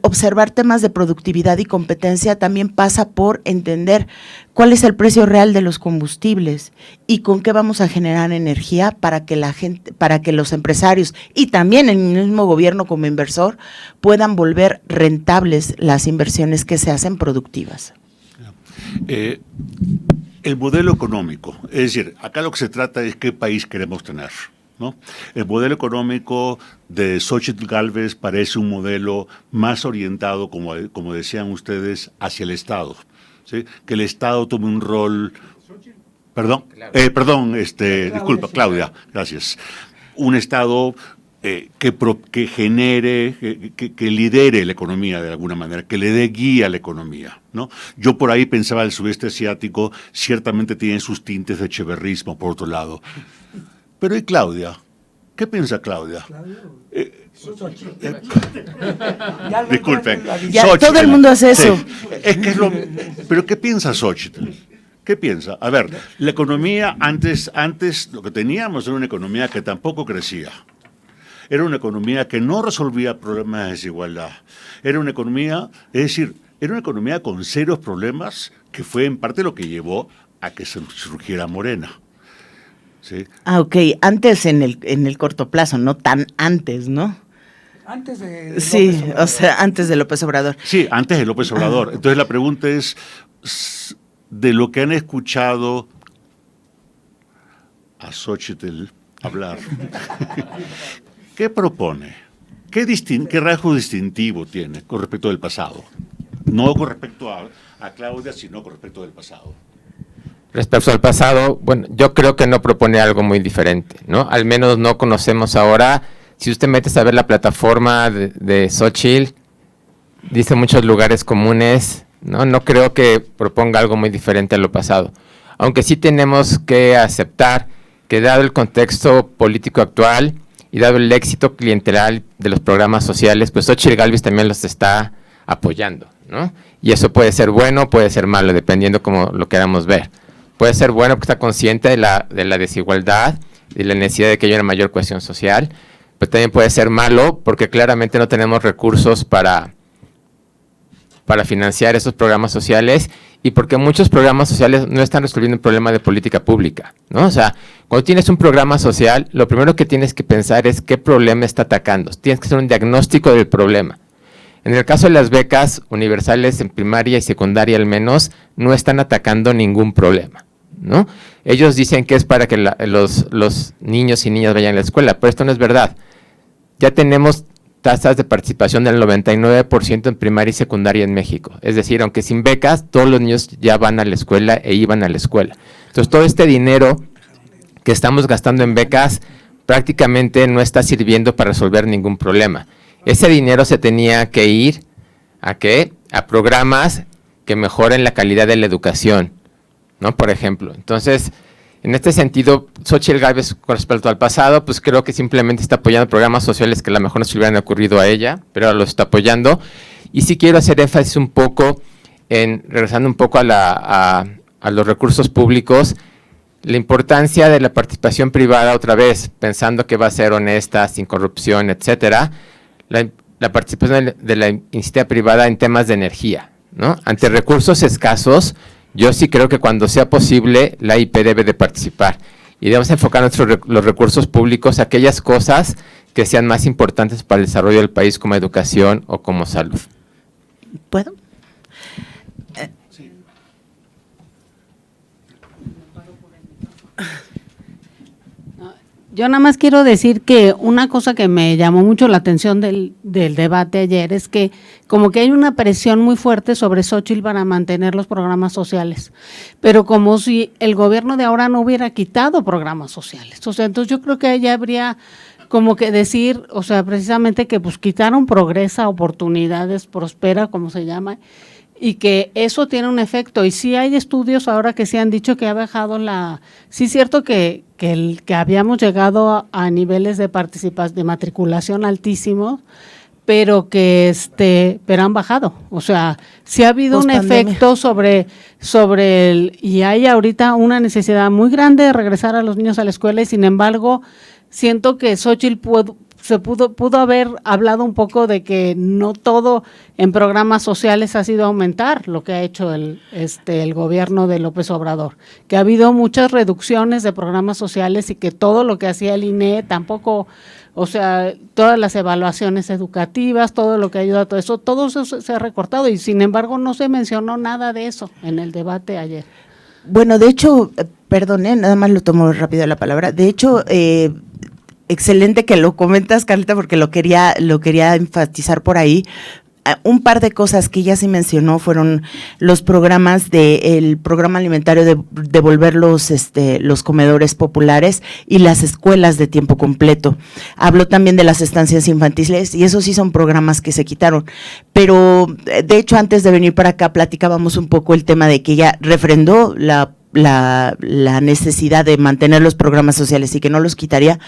observar temas de productividad y competencia también pasa por entender cuál es el precio real de los combustibles y con qué vamos a generar energía para que los empresarios y también el mismo gobierno como inversor puedan volver rentables las inversiones que se hacen productivas. El modelo económico, es decir, acá lo que se trata es qué país queremos tener, ¿no? El modelo económico de Xóchitl Gálvez parece un modelo más orientado, como decían ustedes, hacia el Estado, ¿sí? Que el Estado tome un rol. Disculpa, Claudia, gracias. Un Estado que genere, que lidere la economía de alguna manera, que le dé guía a la economía, ¿no? Yo por ahí pensaba el sudeste asiático, ciertamente tiene sus tintes de echeverrismo por otro lado. Pero ¿y Claudia? ¿Qué piensa Claudia? Disculpen. Todo el mundo hace eso. Sí, pero ¿qué piensa Xóchitl? ¿Qué piensa? A ver, la economía antes lo que teníamos era una economía que tampoco crecía. Era una economía que no resolvía problemas de desigualdad. Era una economía, era una economía con serios problemas que fue en parte lo que llevó a que surgiera Morena. ¿Sí? Ok, antes en el corto plazo, no tan antes, ¿no? Antes de López sí, Obrador. O sea, antes de López Obrador. Sí, antes de López Obrador. Entonces la pregunta es, de lo que han escuchado a Xóchitl hablar, ¿qué propone? ¿Qué rasgo distintivo tiene con respecto del pasado? No con respecto a Claudia, sino con respecto del pasado. Respecto al pasado, bueno, yo creo que no propone algo muy diferente, ¿no? Al menos no conocemos ahora Si usted metes a ver la plataforma de Xóchitl, dice muchos lugares comunes, ¿no? No creo que proponga algo muy diferente a lo pasado. Aunque sí tenemos que aceptar que dado el contexto político actual y dado el éxito clientelar de los programas sociales, pues Xóchitl Gálvez también los está apoyando, ¿no? Y eso puede ser bueno, puede ser malo, dependiendo cómo lo queramos ver. Puede ser bueno porque está consciente de la desigualdad y la necesidad de que haya una mayor cohesión social, pero también puede ser malo porque claramente no tenemos recursos para financiar esos programas sociales y porque muchos programas sociales no están resolviendo un problema de política pública, ¿no? O sea, cuando tienes un programa social, lo primero que tienes que pensar es qué problema está atacando. Tienes que hacer un diagnóstico del problema. En el caso de las becas universales en primaria y secundaria al menos, no están atacando ningún problema, ¿no? Ellos dicen que es para que los niños y niñas vayan a la escuela, pero esto no es verdad. Ya tenemos tasas de participación del 99% en primaria y secundaria en México. Es decir, aunque sin becas, todos los niños ya van a la escuela e iban a la escuela. Entonces, todo este dinero que estamos gastando en becas prácticamente no está sirviendo para resolver ningún problema. Ese dinero se tenía que ir ¿a qué? A programas que mejoren la calidad de la educación, ¿no? Por ejemplo. Entonces, en este sentido, Xóchitl Gálvez, con respecto al pasado, pues creo que simplemente está apoyando programas sociales que a lo mejor no se le hubieran ocurrido a ella, pero ahora los está apoyando. Y sí quiero hacer énfasis un poco regresando un poco a los recursos públicos, la importancia de la participación privada otra vez, pensando que va a ser honesta, sin corrupción, etcétera, la participación de la iniciativa privada en temas de energía, ¿no? Ante recursos escasos, yo sí creo que cuando sea posible, la IP debe de participar y debemos enfocar los recursos públicos a aquellas cosas que sean más importantes para el desarrollo del país, como educación o como salud. ¿Puedo? Yo nada más quiero decir que una cosa que me llamó mucho la atención del debate ayer es que como que hay una presión muy fuerte sobre Xóchitl para mantener los programas sociales, pero como si el gobierno de ahora no hubiera quitado programas sociales. O sea, entonces yo creo que ella habría como que decir, o sea, precisamente que pues quitaron Progresa, Oportunidades, Prospera, como se llama, y que eso tiene un efecto. Y sí hay estudios ahora que sí han dicho que ha bajado sí es cierto que habíamos llegado a niveles de participación, de matriculación altísimos, pero pero han bajado. O sea, sí ha habido un efecto sobre y hay ahorita una necesidad muy grande de regresar a los niños a la escuela y sin embargo, siento que Xóchitl pudo haber hablado un poco de que no todo en programas sociales ha sido aumentar lo que ha hecho el gobierno de López Obrador, que ha habido muchas reducciones de programas sociales y que todo lo que hacía el INE tampoco, o sea, todas las evaluaciones educativas, todo lo que ayuda a todo eso se ha recortado y sin embargo no se mencionó nada de eso en el debate ayer. Bueno, de hecho, perdone, nada más lo tomo rápido la palabra, de hecho, excelente que lo comentas, Carlita, porque lo quería enfatizar por ahí. Un par de cosas que ella sí mencionó fueron los programas el programa alimentario de devolver los comedores populares y las escuelas de tiempo completo. Habló también de las estancias infantiles y esos sí son programas que se quitaron. Pero, de hecho, antes de venir para acá platicábamos un poco el tema de que ella refrendó la necesidad de mantener los programas sociales y que no los quitaría,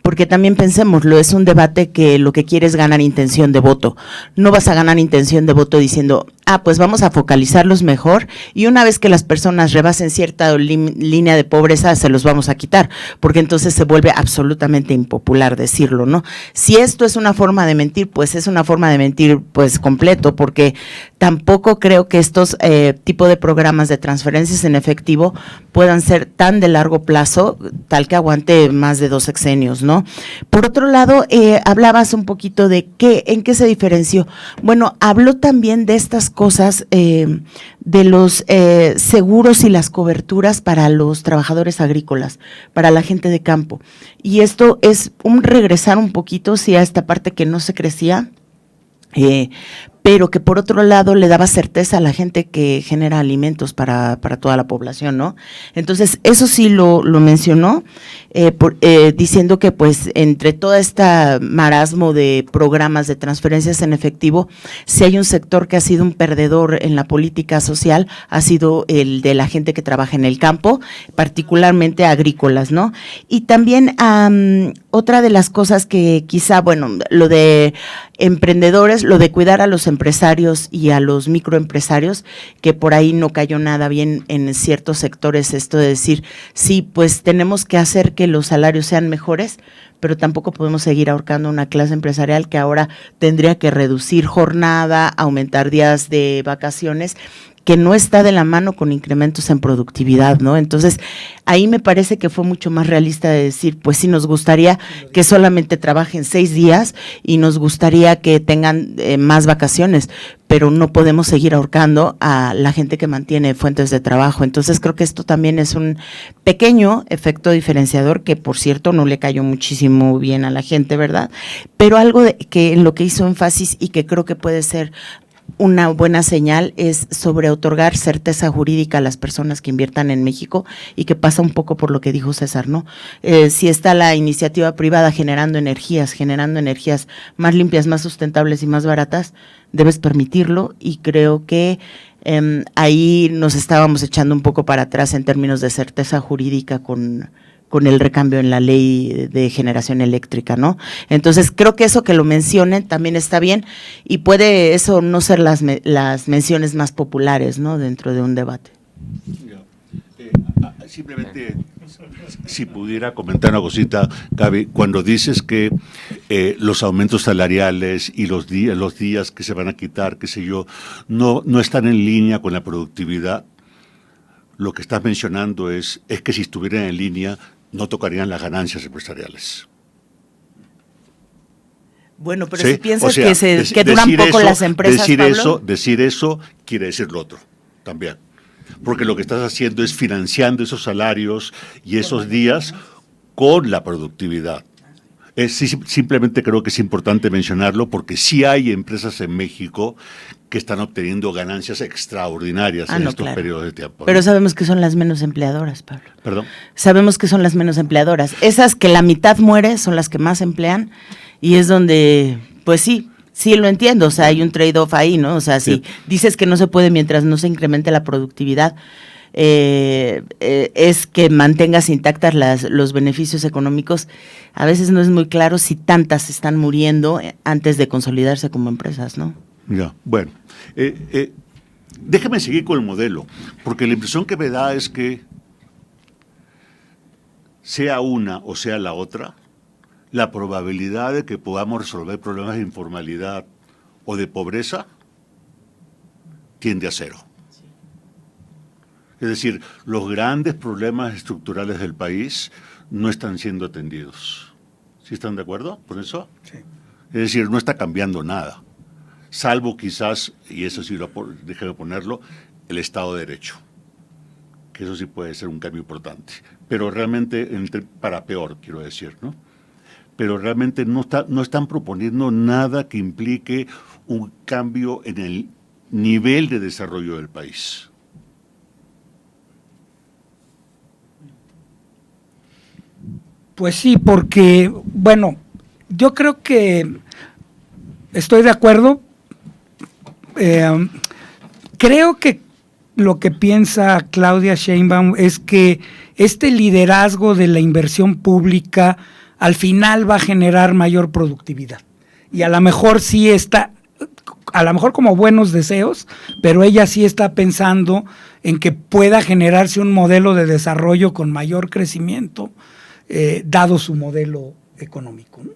porque también pensémoslo, es un debate que lo que quiere es ganar intención de voto. No vas a ganar intención de voto diciendo, pues vamos a focalizarlos mejor y una vez que las personas rebasen cierta línea de pobreza, se los vamos a quitar, porque entonces se vuelve absolutamente impopular decirlo, ¿no? Si esto es una forma de mentir, pues es una forma de mentir pues completo, porque tampoco creo que estos tipo de programas de transferencias en efectivo puedan ser tan de largo plazo, tal que aguante más de 2 sexenios, ¿no? Por otro lado, hablabas un poquito de en qué se diferenció. Bueno, habló también de estas cosas, de los seguros y las coberturas para los trabajadores agrícolas, para la gente de campo. Y esto es regresar un poquito, sí, a esta parte que no se crecía, pero que por otro lado le daba certeza a la gente que genera alimentos para toda la población, ¿no? Entonces, eso sí lo mencionó, diciendo que pues entre toda esta marasmo de programas de transferencias en efectivo, si hay un sector que ha sido un perdedor en la política social, ha sido el de la gente que trabaja en el campo, particularmente agrícolas, ¿no? Y también otra de las cosas que quizá, bueno, lo de emprendedores, lo de cuidar a los empresarios y a los microempresarios, que por ahí no cayó nada bien en ciertos sectores, esto de decir, sí, pues tenemos que hacer que los salarios sean mejores, pero tampoco podemos seguir ahorcando una clase empresarial que ahora tendría que reducir jornada, aumentar días de vacaciones, que no está de la mano con incrementos en productividad, ¿no? Entonces, ahí me parece que fue mucho más realista de decir, pues sí, nos gustaría que solamente trabajen 6 días y nos gustaría que tengan más vacaciones, pero no podemos seguir ahorcando a la gente que mantiene fuentes de trabajo. Entonces, creo que esto también es un pequeño efecto diferenciador que, por cierto, no le cayó muchísimo bien a la gente, ¿verdad? Pero algo que en lo que hizo énfasis y que creo que puede ser una buena señal es sobre otorgar certeza jurídica a las personas que inviertan en México, y que pasa un poco por lo que dijo César, ¿no? Si está la iniciativa privada generando energías más limpias, más sustentables y más baratas, debes permitirlo, y creo que ahí nos estábamos echando un poco para atrás en términos de certeza jurídica con el recambio en la ley de generación eléctrica, ¿no? Entonces, creo que eso que lo mencionen también está bien, y puede eso no ser las menciones más populares, ¿no?, dentro de un debate. Simplemente, si pudiera comentar una cosita, Gaby, cuando dices que los aumentos salariales y los días que se van a quitar, qué sé yo, no están en línea con la productividad, lo que estás mencionando es que si estuvieran en línea, no tocarían las ganancias empresariales. Bueno, pero ¿sí? si piensas, o sea, que duran poco las empresas, Pablo. Decir eso quiere decir lo otro también. Porque lo que estás haciendo es financiando esos salarios y esos días con la productividad. Simplemente creo que es importante mencionarlo, porque sí hay empresas en México que están obteniendo ganancias extraordinarias en estos periodos de tiempo. Pero sabemos que son las menos empleadoras, Pablo. ¿Perdón? Sabemos que son las menos empleadoras. Esas que la mitad muere son las que más emplean, y es donde, pues sí lo entiendo, o sea, hay un trade-off ahí, ¿no? O sea, si dices que no se puede mientras no se incremente la productividad, es que mantengas intactas los beneficios económicos. A veces no es muy claro si tantas están muriendo antes de consolidarse como empresas, ¿no? Ya, bueno. Déjame seguir con el modelo, porque la impresión que me da es que sea una o sea la otra, la probabilidad de que podamos resolver problemas de informalidad o de pobreza tiende a 0. Es decir, los grandes problemas estructurales del país no están siendo atendidos. ¿Sí están de acuerdo con eso? Sí. Es decir, no está cambiando nada, salvo quizás, y eso sí, déjeme ponerlo, el Estado de Derecho, que eso sí puede ser un cambio importante, pero realmente, para peor, quiero decir, ¿no? Pero realmente no están proponiendo nada que implique un cambio en el nivel de desarrollo del país. Pues sí, porque, bueno, yo creo que estoy de acuerdo. Creo que lo que piensa Claudia Sheinbaum es que este liderazgo de la inversión pública al final va a generar mayor productividad. Y a lo mejor sí está, a lo mejor como buenos deseos, pero ella sí está pensando en que pueda generarse un modelo de desarrollo con mayor crecimiento, dado su modelo económico, ¿no?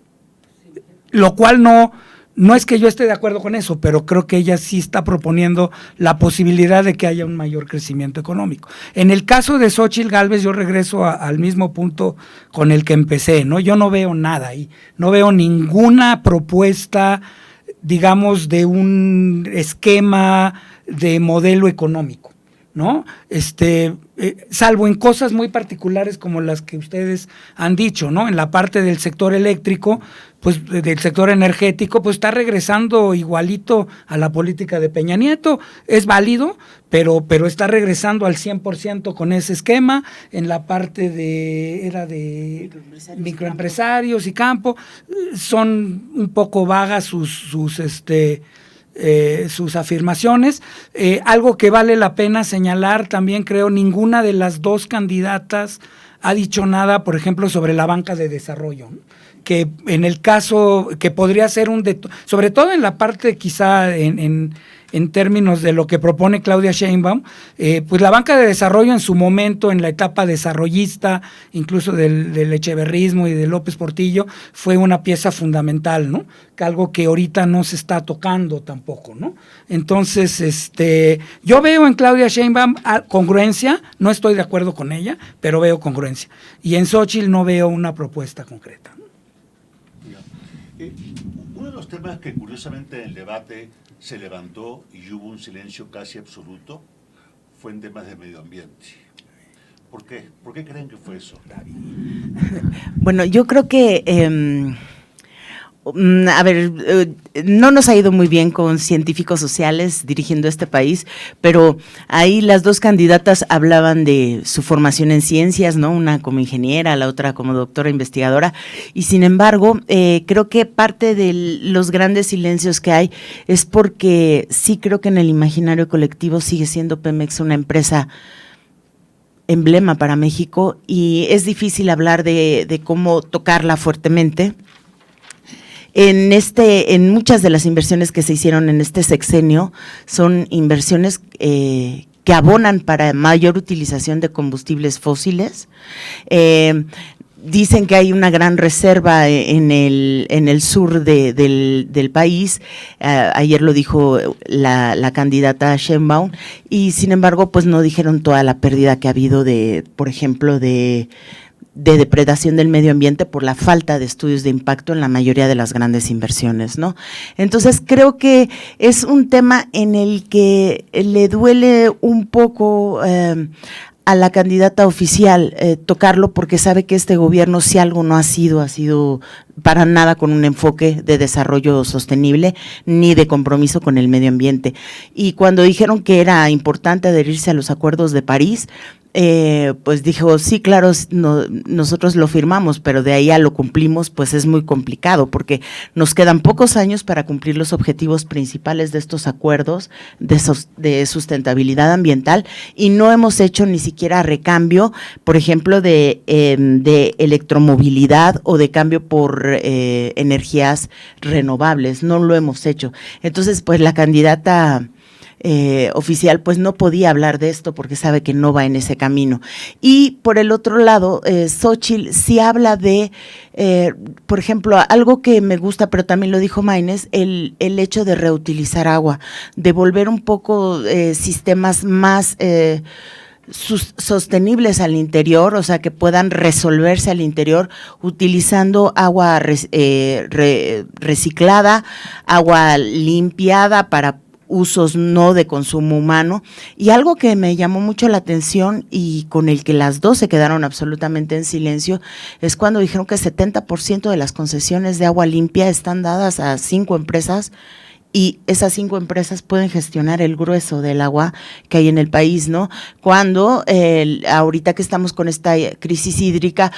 Lo cual no es que yo esté de acuerdo con eso, pero creo que ella sí está proponiendo la posibilidad de que haya un mayor crecimiento económico. En el caso de Xóchitl Gálvez, yo regreso al mismo punto con el que empecé, ¿no? Yo no veo nada ahí, no veo ninguna propuesta, digamos, de un esquema de modelo económico. ¿no? Salvo en cosas muy particulares como las que ustedes han dicho, ¿no? En la parte del sector eléctrico, pues del sector energético, pues está regresando igualito a la política de Peña Nieto, es válido, pero está regresando al 100% con ese esquema. En la parte de microempresarios y campo, son un poco vagas sus afirmaciones. Algo que vale la pena señalar también, creo, ninguna de las dos candidatas ha dicho nada, por ejemplo, sobre la banca de desarrollo, ¿no? Que en el caso, que podría ser sobre todo en la parte quizá en términos de lo que propone Claudia Sheinbaum, pues la banca de desarrollo en su momento, en la etapa desarrollista, incluso del echeverrismo y de López Portillo, fue una pieza fundamental, ¿no? Que algo que ahorita no se está tocando tampoco, ¿no? Entonces, yo veo en Claudia Sheinbaum congruencia, no estoy de acuerdo con ella, pero veo congruencia. Y en Xóchitl no veo una propuesta concreta, ¿no? Uno de los temas que curiosamente en el debate se levantó y hubo un silencio casi absoluto fue en temas de medio ambiente. ¿Por qué? ¿Por qué creen que fue eso? Bueno, yo creo que, no nos ha ido muy bien con científicos sociales dirigiendo este país, pero ahí las dos candidatas hablaban de su formación en ciencias, ¿no? Una como ingeniera, la otra como doctora investigadora, y sin embargo, creo que parte de los grandes silencios que hay es porque sí creo que en el imaginario colectivo sigue siendo Pemex una empresa emblema para México y es difícil hablar de cómo tocarla fuertemente. En muchas de las inversiones que se hicieron en este sexenio son inversiones que abonan para mayor utilización de combustibles fósiles. Dicen que hay una gran reserva en el sur del país, ayer lo dijo la candidata Sheinbaum, y sin embargo pues no dijeron toda la pérdida que ha habido por ejemplo, de depredación del medio ambiente por la falta de estudios de impacto en la mayoría de las grandes inversiones, ¿no? Entonces creo que es un tema en el que le duele un poco a la candidata oficial tocarlo porque sabe que este gobierno si algo no ha sido para nada con un enfoque de desarrollo sostenible ni de compromiso con el medio ambiente. Y cuando dijeron que era importante adherirse a los acuerdos de París, pues dijo, sí, claro, nosotros lo firmamos, pero de ahí a lo cumplimos, pues es muy complicado, porque nos quedan pocos años para cumplir los objetivos principales de estos acuerdos de sustentabilidad ambiental y no hemos hecho ni siquiera recambio, por ejemplo, de electromovilidad o de cambio por energías renovables, no lo hemos hecho. Entonces, pues la candidata oficial pues no podía hablar de esto porque sabe que no va en ese camino. Y por el otro lado, Xóchitl sí habla de, por ejemplo, algo que me gusta, pero también lo dijo Maynes, el hecho de reutilizar agua, de volver un poco sistemas más sostenibles al interior, o sea, que puedan resolverse al interior utilizando agua reciclada, agua limpiada para usos no de consumo humano. Y algo que me llamó mucho la atención y con el que las dos se quedaron absolutamente en silencio es cuando dijeron que 70% de las concesiones de agua limpia están dadas a 5 empresas y esas 5 empresas pueden gestionar el grueso del agua que hay en el país, ¿no? Cuando ahorita que estamos con esta crisis hídrica,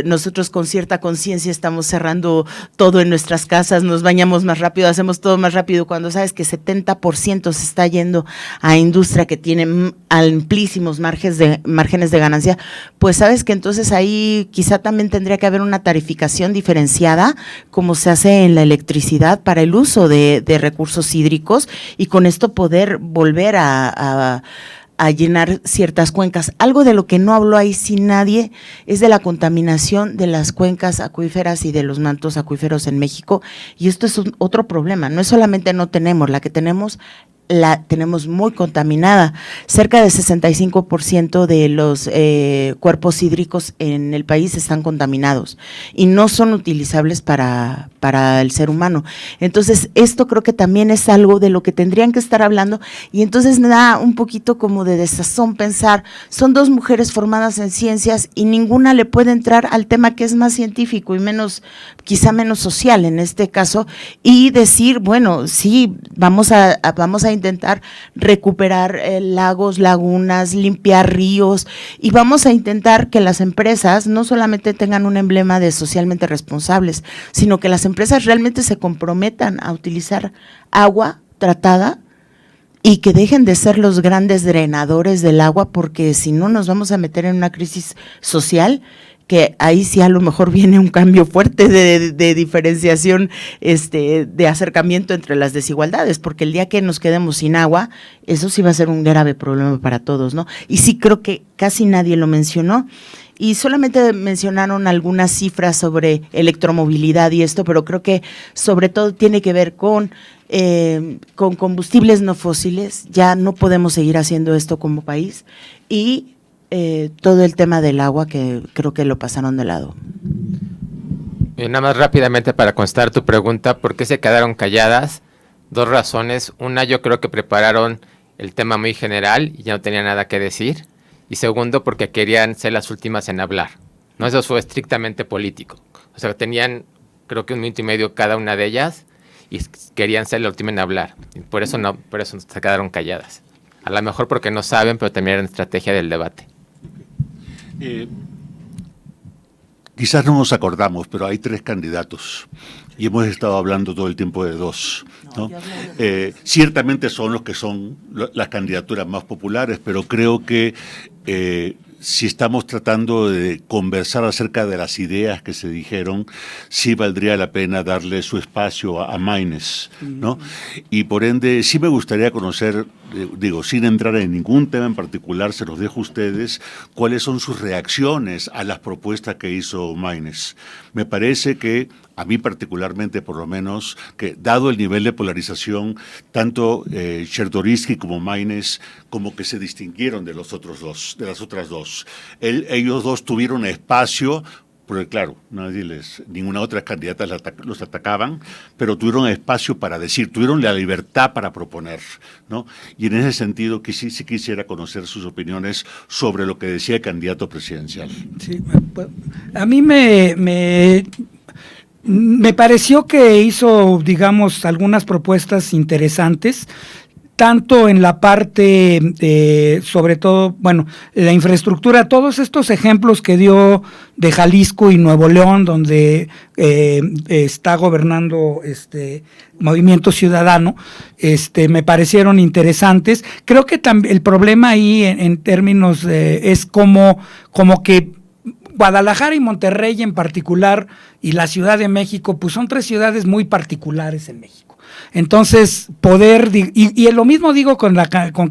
nosotros con cierta conciencia estamos cerrando todo en nuestras casas, nos bañamos más rápido, hacemos todo más rápido, cuando sabes que 70% se está yendo a industria que tiene amplísimos márgenes de ganancia, pues sabes que entonces ahí quizá también tendría que haber una tarificación diferenciada, como se hace en la electricidad para el uso de recursos hídricos y con esto poder volver a llenar ciertas cuencas. Algo de lo que no habló ahí sí nadie es de la contaminación de las cuencas acuíferas y de los mantos acuíferos en México, y esto es otro problema, no es solamente no tenemos, la que tenemos la tenemos muy contaminada. Cerca del 65% de los cuerpos hídricos en el país están contaminados y no son utilizables para para el ser humano. Entonces, esto creo que también es algo de lo que tendrían que estar hablando, y entonces me da un poquito como de desazón pensar, son dos mujeres formadas en ciencias y ninguna le puede entrar al tema que es más científico y menos, quizá menos social en este caso, y decir, bueno, sí, vamos a intentar recuperar lagos, lagunas, limpiar ríos, y vamos a intentar que las empresas no solamente tengan un emblema de socialmente responsables, sino que las empresas realmente se comprometan a utilizar agua tratada y que dejen de ser los grandes drenadores del agua, porque si no nos vamos a meter en una crisis social, que ahí sí a lo mejor viene un cambio fuerte de diferenciación, de acercamiento entre las desigualdades, porque el día que nos quedemos sin agua, eso sí va a ser un grave problema para todos, ¿no? Y sí creo que casi nadie lo mencionó, y solamente mencionaron algunas cifras sobre electromovilidad y esto, pero creo que sobre todo tiene que ver con combustibles no fósiles. Ya no podemos seguir haciendo esto como país, y todo el tema del agua, que creo que lo pasaron de lado. Nada más rápidamente para contestar tu pregunta, ¿por qué se quedaron calladas? Dos razones. Una, yo creo que prepararon el tema muy general y ya no tenían nada que decir. Y segundo, porque querían ser las últimas en hablar. No, eso fue estrictamente político. O sea, tenían, creo que 1 minuto y medio cada una de ellas y querían ser la última en hablar. Y por eso se quedaron calladas. A lo mejor porque no saben, pero también era estrategia del debate. Quizás no nos acordamos, pero hay 3 candidatos y hemos estado hablando todo el tiempo de 2, ¿no? Ciertamente son los que son las candidaturas más populares, pero creo que si estamos tratando de conversar acerca de las ideas que se dijeron, sí valdría la pena darle su espacio a Maynes, ¿no? Y por ende, sí me gustaría conocer, sin entrar en ningún tema en particular, se los dejo a ustedes, cuáles son sus reacciones a las propuestas que hizo Maynes. Me parece que, a mí particularmente por lo menos, que dado el nivel de polarización, tanto Chertorivsky como Maynes como que se distinguieron de las otras dos. Ellos dos tuvieron espacio, porque claro, ninguna otra candidata los atacaban, pero tuvieron espacio para decir, tuvieron la libertad para proponer, ¿no? Y en ese sentido que sí quisiera conocer sus opiniones sobre lo que decía el candidato presidencial. Sí, a mí me pareció que hizo, digamos, algunas propuestas interesantes, tanto en la parte sobre todo, bueno, la infraestructura, todos estos ejemplos que dio de Jalisco y Nuevo León, donde está gobernando Movimiento Ciudadano, me parecieron interesantes. Creo que el problema ahí en términos es como que Guadalajara y Monterrey en particular y la Ciudad de México, pues son 3 ciudades muy particulares en México. Entonces, y lo mismo digo con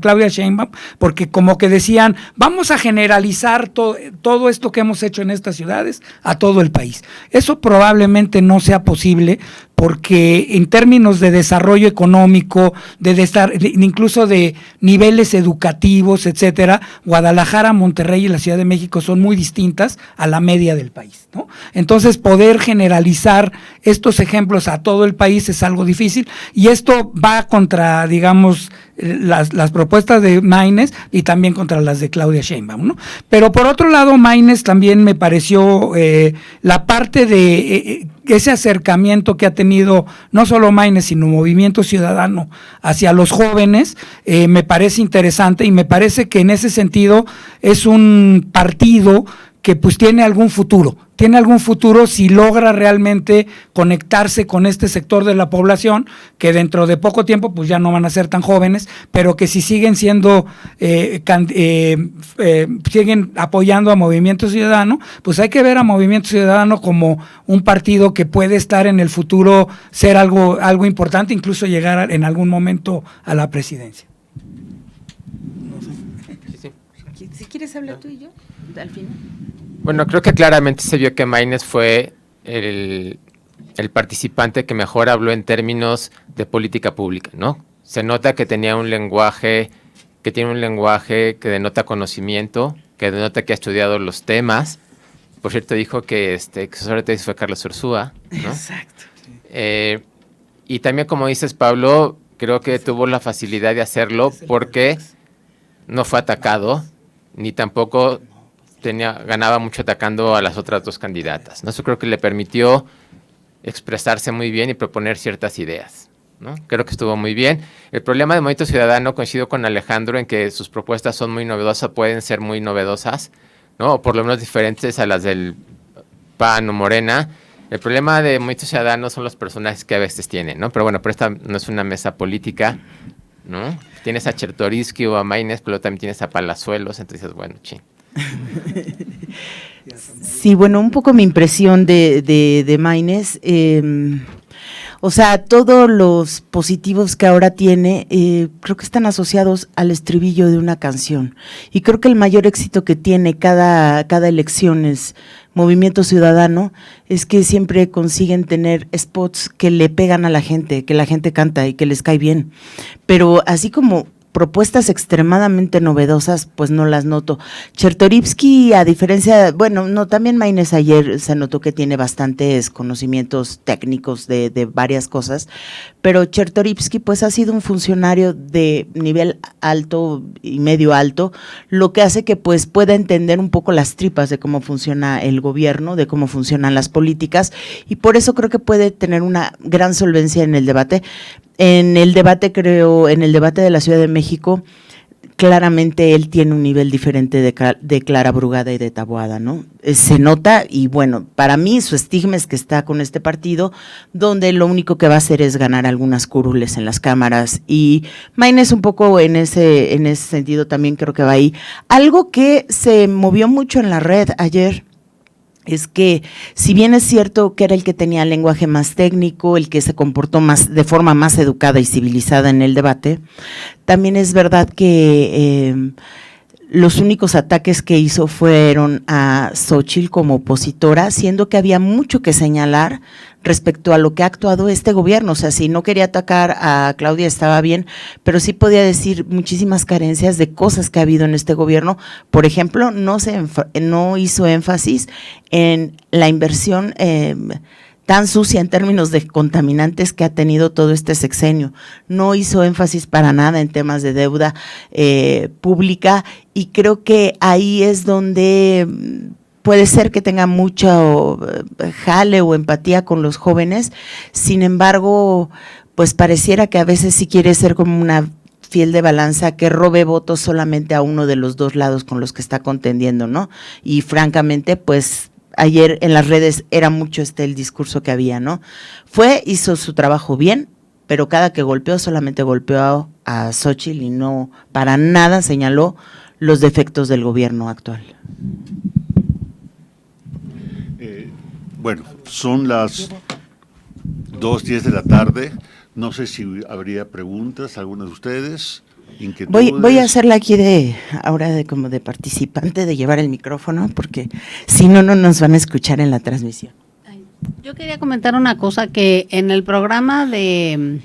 Claudia Sheinbaum, porque como que decían, vamos a generalizar todo esto que hemos hecho en estas ciudades a todo el país. Eso probablemente no sea posible, porque en términos de desarrollo económico, incluso de niveles educativos, etcétera, Guadalajara, Monterrey y la Ciudad de México son muy distintas a la media del país, ¿no? Entonces, poder generalizar estos ejemplos a todo el país es algo difícil, y esto va contra, digamos, las propuestas de Maynes y también contra las de Claudia Sheinbaum, ¿no? Pero por otro lado, Maynes también me pareció la parte de ese acercamiento que ha tenido no solo Maynes, sino Movimiento Ciudadano hacia los jóvenes, me parece interesante, y me parece que en ese sentido es un partido que pues tiene algún futuro si logra realmente conectarse con este sector de la población, que dentro de poco tiempo pues ya no van a ser tan jóvenes, pero que si siguen siendo, siguen apoyando a Movimiento Ciudadano, pues hay que ver a Movimiento Ciudadano como un partido que puede estar en el futuro, ser algo importante, incluso llegar en algún momento a la presidencia. Si quieres hablar tú y yo, al final. Bueno, creo que claramente se vio que Maynes fue el participante que mejor habló en términos de política pública, ¿no? Se nota que tenía un lenguaje, que tiene un lenguaje que denota conocimiento, que denota que ha estudiado los temas. Por cierto, dijo que su secretario fue Carlos Ursúa, ¿no? Exacto. Y también, como dices, Pablo, creo que tuvo la facilidad de hacerlo porque no fue atacado, ni tampoco ganaba mucho atacando a las otras dos candidatas, ¿no? Eso creo que le permitió expresarse muy bien y proponer ciertas ideas, ¿no? Creo que estuvo muy bien. El problema de Movimiento Ciudadano, coincido con Alejandro en que sus propuestas son muy novedosas, pueden ser muy novedosas, ¿no? O por lo menos diferentes a las del PAN o Morena. El problema de Movimiento Ciudadano son los personajes que a veces tienen, ¿no? Pero bueno, pero esta no es una mesa política, ¿no? Tienes a Chertorivsky o a Maynes, pero también tienes a Palazuelos, entonces, bueno, ching. Sí, bueno, un poco mi impresión de Maynes, o sea, todos los positivos que ahora tiene, creo que están asociados al estribillo de una canción. Y creo que el mayor éxito que tiene cada elecciones Movimiento Ciudadano es que siempre consiguen tener spots que le pegan a la gente, que la gente canta y que les cae bien. Pero así como propuestas extremadamente novedosas, pues no las noto. Chertorivsky, a diferencia, bueno, no, también Maynes ayer se notó que tiene bastantes conocimientos técnicos de varias cosas, pero Chertorivsky pues ha sido un funcionario de nivel alto y medio alto, lo que hace que pues pueda entender un poco las tripas de cómo funciona el gobierno, de cómo funcionan las políticas, y por eso creo que puede tener una gran solvencia en el debate. En el debate de la Ciudad de México, claramente él tiene un nivel diferente de Clara Brugada y de Taboada, ¿no? Se nota, y bueno, para mí su estigma es que está con este partido, donde lo único que va a hacer es ganar algunas curules en las cámaras, y Maynes un poco en ese sentido también creo que va ahí. Algo que se movió mucho en la red ayer es que, si bien es cierto que era el que tenía el lenguaje más técnico, el que se comportó de forma más educada y civilizada en el debate, también es verdad que los únicos ataques que hizo fueron a Xóchitl como opositora, siendo que había mucho que señalar respecto a lo que ha actuado este gobierno. O sea, si no quería atacar a Claudia estaba bien, pero sí podía decir muchísimas carencias de cosas que ha habido en este gobierno. Por ejemplo, no hizo énfasis en la inversión tan sucia en términos de contaminantes que ha tenido todo este sexenio. No hizo énfasis para nada en temas de deuda pública, y creo que ahí es donde puede ser que tenga mucho jale o empatía con los jóvenes. Sin embargo, pues pareciera que a veces sí quiere ser como una fiel de balanza que robe votos solamente a uno de los dos lados con los que está contendiendo, ¿no? Y francamente, pues ayer en las redes era mucho el discurso que había, ¿no? Hizo su trabajo bien, pero cada que golpeó solamente golpeó a Xóchitl y no para nada señaló los defectos del gobierno actual. Bueno, son las 2:10 de la tarde. No sé si habría preguntas, algunos de ustedes, inquietudes. Voy a hacerla aquí ahora como de participante, de llevar el micrófono, porque si no, no nos van a escuchar en la transmisión. Yo quería comentar una cosa, que en el programa de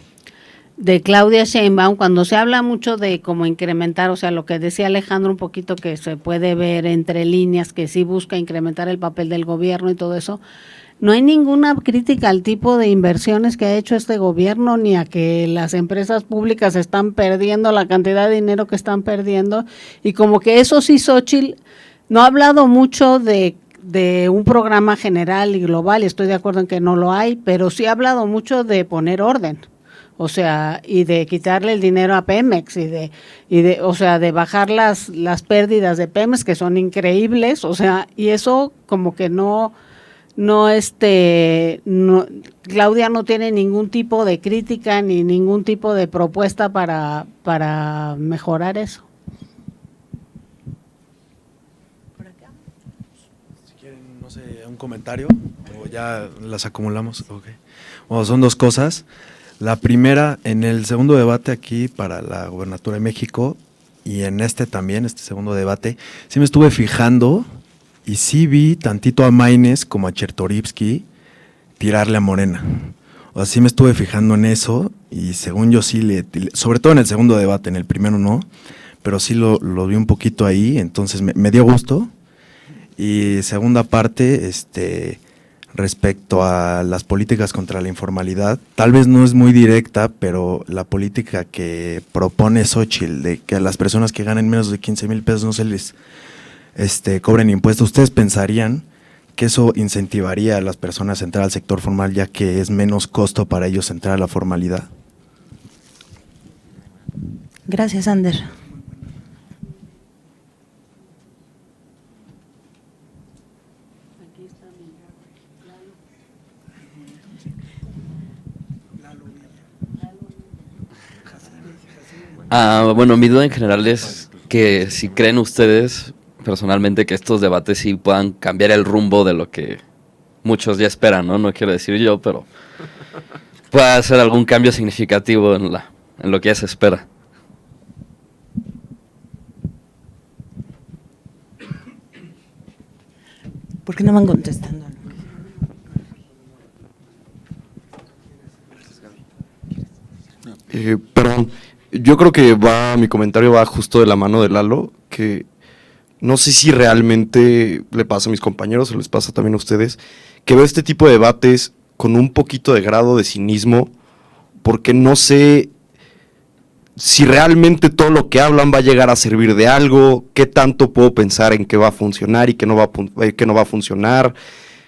Claudia Sheinbaum, cuando se habla mucho de cómo incrementar, o sea, lo que decía Alejandro un poquito, que se puede ver entre líneas, que sí busca incrementar el papel del gobierno y todo eso, no hay ninguna crítica al tipo de inversiones que ha hecho este gobierno, ni a que las empresas públicas están perdiendo la cantidad de dinero que están perdiendo, y como que eso sí, Xóchitl no ha hablado mucho de un programa general y global, y estoy de acuerdo en que no lo hay, pero sí ha hablado mucho de poner orden. O sea, y de quitarle el dinero a Pemex o sea, de bajar las pérdidas de Pemex, que son increíbles, o sea, y eso como que no, Claudia no tiene ningún tipo de crítica ni ningún tipo de propuesta para mejorar eso. Si quieren, no sé, un comentario o ya las acumulamos. Okay. Bueno, son dos cosas. La primera, en el segundo debate aquí para la gobernatura de México, y en este segundo debate, sí me estuve fijando y sí vi tantito a Maynes como a Chertorivsky tirarle a Morena. O sea, sí me estuve fijando en eso, y según yo sí sobre todo en el segundo debate, en el primero no, pero sí lo vi un poquito ahí, entonces me dio gusto. Y segunda parte, respecto a las políticas contra la informalidad. Tal vez no es muy directa, pero la política que propone Xóchitl de que a las personas que ganen menos de 15,000 pesos no se les cobren impuestos, ¿ustedes pensarían que eso incentivaría a las personas a entrar al sector formal, ya que es menos costo para ellos entrar a la formalidad? Gracias, Ander. Bueno, mi duda en general es que si creen ustedes personalmente que estos debates sí puedan cambiar el rumbo de lo que muchos ya esperan, ¿no? No quiero decir yo, pero pueda hacer algún cambio significativo en lo que ya se espera. ¿Por qué no van contestando? Perdón, yo creo que mi comentario va justo de la mano de Lalo, que no sé si realmente le pasa a mis compañeros o les pasa también a ustedes, que veo este tipo de debates con un poquito de grado de cinismo, porque no sé si realmente todo lo que hablan va a llegar a servir de algo, qué tanto puedo pensar en que va a funcionar y que no va a funcionar.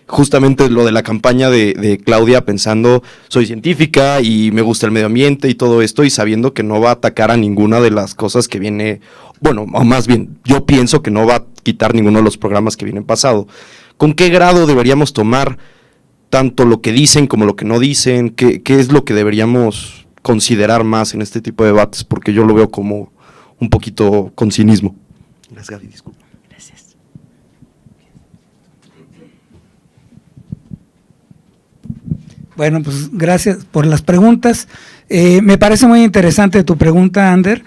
Justamente lo de la campaña de Claudia, pensando, soy científica y me gusta el medio ambiente y todo esto, y sabiendo que no va a atacar a ninguna de las cosas que viene, bueno, o más bien, yo pienso que no va a quitar ninguno de los programas que vienen pasado. ¿Con qué grado deberíamos tomar tanto lo que dicen como lo que no dicen? ¿Qué es lo que deberíamos considerar más en este tipo de debates? Porque yo lo veo como un poquito con cinismo. Gracias, Gaby, disculpa. Gracias. Bueno, pues gracias por las preguntas. Me parece muy interesante tu pregunta, Ander.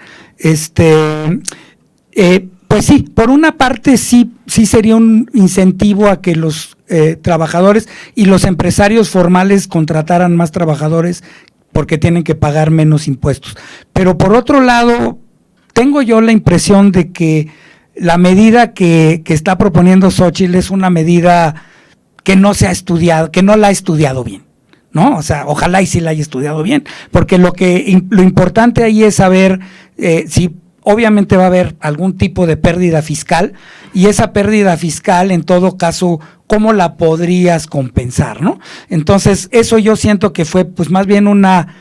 Pues sí, por una parte sí sería un incentivo a que los trabajadores y los empresarios formales contrataran más trabajadores porque tienen que pagar menos impuestos. Pero por otro lado, tengo yo la impresión de que la medida que está proponiendo Xóchitl es una medida que no se ha estudiado, que no la ha estudiado bien, ¿no? O sea, ojalá y sí la haya estudiado bien, porque lo importante ahí es saber si obviamente va a haber algún tipo de pérdida fiscal, y esa pérdida fiscal, en todo caso, ¿cómo la podrías compensar, no? Entonces, eso yo siento que fue pues más bien una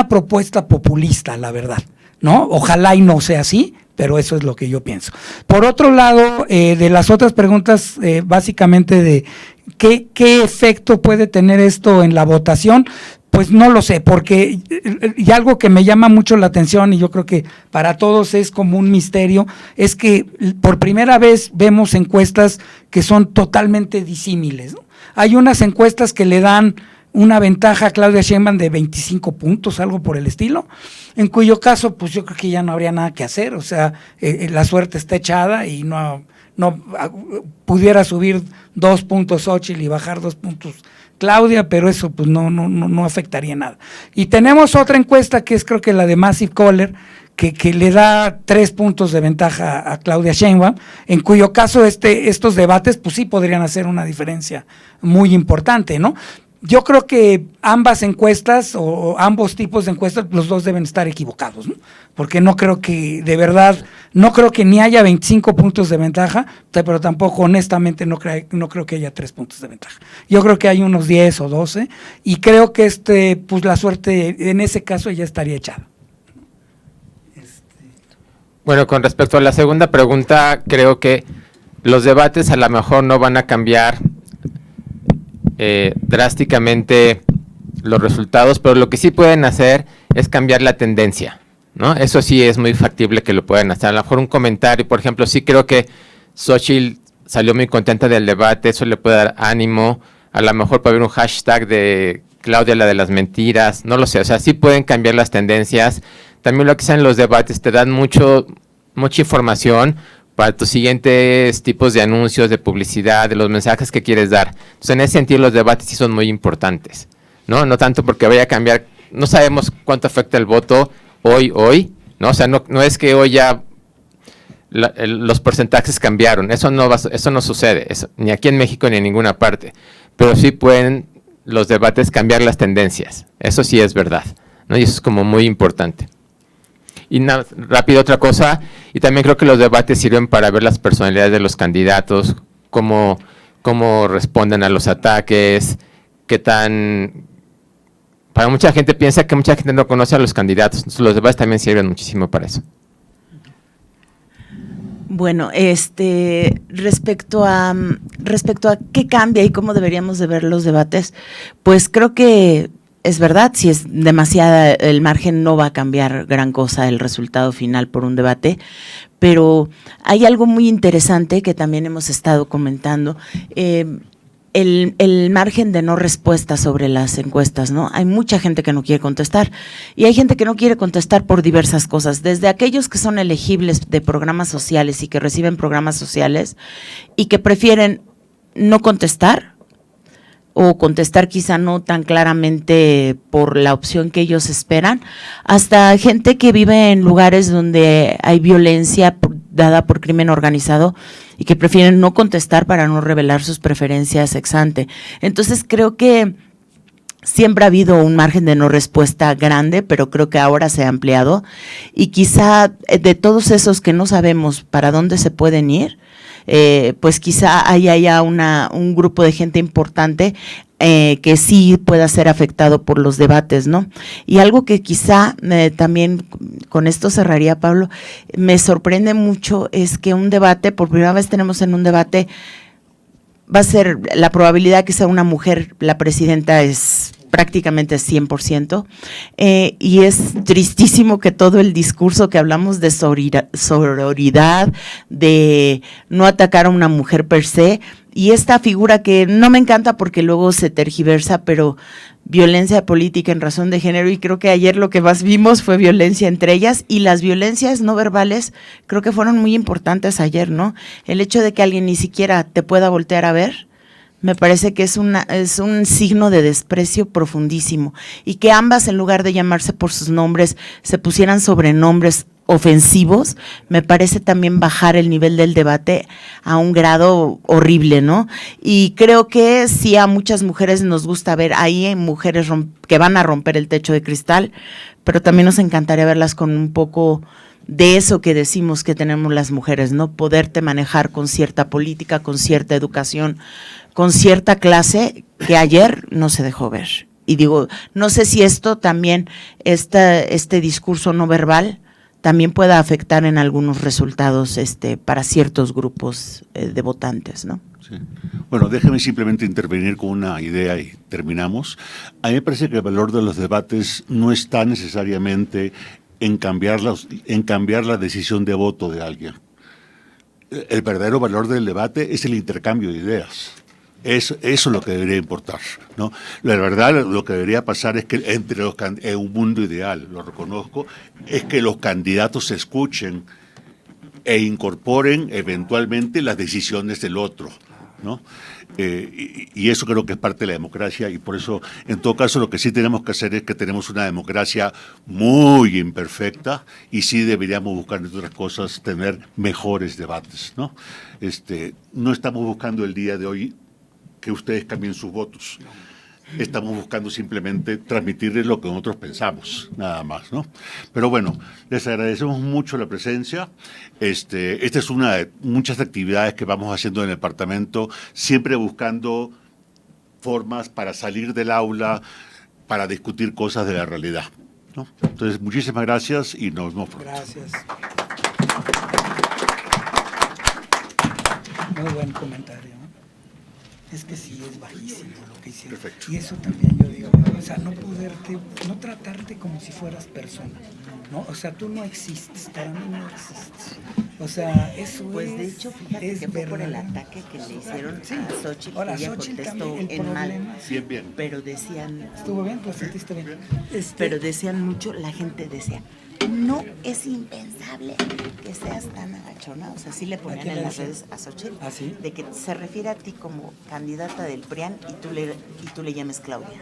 propuesta populista, la verdad, ¿no? Ojalá y no sea así, pero eso es lo que yo pienso. Por otro lado, de las otras preguntas, básicamente de qué efecto puede tener esto en la votación, pues no lo sé, porque y algo que me llama mucho la atención, y yo creo que para todos es como un misterio, es que por primera vez vemos encuestas que son totalmente disímiles, ¿no? Hay unas encuestas que le dan una ventaja a Claudia Sheinbaum de 25 puntos, algo por el estilo, en cuyo caso, pues yo creo que ya no habría nada que hacer, o sea, la suerte está echada y no pudiera subir 2 puntos Xóchitl y bajar 2 puntos Claudia, pero eso pues no afectaría nada. Y tenemos otra encuesta que es creo que la de Massive Caller, que le da 3 puntos de ventaja a Claudia Sheinbaum, en cuyo caso estos debates pues sí podrían hacer una diferencia muy importante, ¿no? Yo creo que ambas encuestas o ambos tipos de encuestas, los dos deben estar equivocados, ¿no? Porque no creo que, de verdad, no creo que ni haya 25 puntos de ventaja, pero tampoco, honestamente, no creo que haya 3 puntos de ventaja. Yo creo que hay unos 10 o 12, y creo que pues la suerte en ese caso ya estaría echada. Bueno, con respecto a la segunda pregunta, creo que los debates a lo mejor no van a cambiar drásticamente los resultados, pero lo que sí pueden hacer es cambiar la tendencia, ¿no? Eso sí es muy factible que lo puedan hacer. A lo mejor un comentario, por ejemplo, sí creo que Xóchitl salió muy contenta del debate, eso le puede dar ánimo. A lo mejor puede haber un hashtag de Claudia, la de las mentiras, no lo sé, o sea, sí pueden cambiar las tendencias. También lo que hacen los debates te dan mucha información para tus siguientes tipos de anuncios, de publicidad, de los mensajes que quieres dar. Entonces, en ese sentido, los debates sí son muy importantes, ¿no? No tanto porque vaya a cambiar, no sabemos cuánto afecta el voto hoy, ¿no? O sea, no es que hoy ya los porcentajes cambiaron. Eso no sucede, ni aquí en México ni en ninguna parte. Pero sí pueden los debates cambiar las tendencias. Eso sí es verdad, ¿no? Y eso es como muy importante. Y rápido otra cosa, y también creo que los debates sirven para ver las personalidades de los candidatos, cómo responden a los ataques, qué tan... Para mucha gente piensa que mucha gente no conoce a los candidatos, entonces los debates también sirven muchísimo para eso. Bueno, respecto a qué cambia y cómo deberíamos de ver los debates, pues creo que es verdad, si es demasiada, el margen no va a cambiar gran cosa el resultado final por un debate, pero hay algo muy interesante que también hemos estado comentando, el margen de no respuesta sobre las encuestas, ¿no? Hay mucha gente que no quiere contestar y hay gente que no quiere contestar por diversas cosas, desde aquellos que son elegibles de programas sociales y que reciben programas sociales y que prefieren no contestar o contestar quizá no tan claramente por la opción que ellos esperan, hasta gente que vive en lugares donde hay violencia dada por crimen organizado y que prefieren no contestar para no revelar sus preferencias ex ante. Entonces creo que siempre ha habido un margen de no respuesta grande, pero creo que ahora se ha ampliado y quizá de todos esos que no sabemos para dónde se pueden ir, pues quizá haya un grupo de gente importante que sí pueda ser afectado por los debates, ¿no? Y algo que quizá también, con esto cerraría, Pablo, me sorprende mucho es que un debate, por primera vez tenemos en un debate, va a ser la probabilidad que sea una mujer la presidenta es prácticamente 100%, y es tristísimo que todo el discurso que hablamos de sororidad, de no atacar a una mujer per se, y esta figura que no me encanta porque luego se tergiversa, pero violencia política en razón de género, y creo que ayer lo que más vimos fue violencia entre ellas, y las violencias no verbales creo que fueron muy importantes ayer, ¿no? El hecho de que alguien ni siquiera te pueda voltear a ver, me parece que es un signo de desprecio profundísimo, y que ambas, en lugar de llamarse por sus nombres, se pusieran sobrenombres ofensivos, me parece también bajar el nivel del debate a un grado horrible, ¿no? Y creo que sí, a muchas mujeres nos gusta ver ahí mujeres que van a romper el techo de cristal, pero también nos encantaría verlas con un poco de eso que decimos que tenemos las mujeres, ¿no? Poderte manejar con cierta política, con cierta educación, con cierta clase que ayer no se dejó ver. Y digo, no sé si esto también, este discurso no verbal, también pueda afectar en algunos resultados para ciertos grupos de votantes, ¿no? Sí. Bueno, déjeme simplemente intervenir con una idea y terminamos. A mí me parece que el valor de los debates no está necesariamente en cambiar la decisión de voto de alguien. El verdadero valor del debate es el intercambio de ideas. Eso es lo que debería importar, ¿no? La verdad, lo que debería pasar es que en un mundo ideal, lo reconozco, es que los candidatos se escuchen e incorporen eventualmente las decisiones del otro, ¿no? Y eso creo que es parte de la democracia, y por eso, en todo caso, lo que sí tenemos que hacer es que tenemos una democracia muy imperfecta y sí deberíamos buscar, entre otras cosas, tener mejores debates, ¿no? No estamos buscando el día de hoy que ustedes cambien sus votos. Estamos buscando simplemente transmitirles lo que nosotros pensamos, nada más, ¿no? Pero bueno, les agradecemos mucho la presencia. Esta es una de muchas actividades que vamos haciendo en el departamento, siempre buscando formas para salir del aula, para discutir cosas de la realidad, ¿no? Entonces, muchísimas gracias y nos vemos pronto. Gracias. Muy buen comentario. Es que sí, es bajísimo lo que hicieron. Perfecto. Y eso también yo digo, o sea, no tratarte como si fueras persona, ¿no? O sea, tú no existes, para mí no existes. O sea, eso pues de hecho, fíjate que fue por el ataque que le hicieron a Xochitl, que ella contestó en mal. Bien. Pero decían... ¿Estuvo bien? ¿Lo sentiste bien? Pero decían mucho, la gente decía, no es impensable que seas tan agachona. O sea, sí le ponían en las redes a Xochitl, ¿Ah, sí? de que se refiere a ti como candidata del PRIAN y tú le llames Claudia.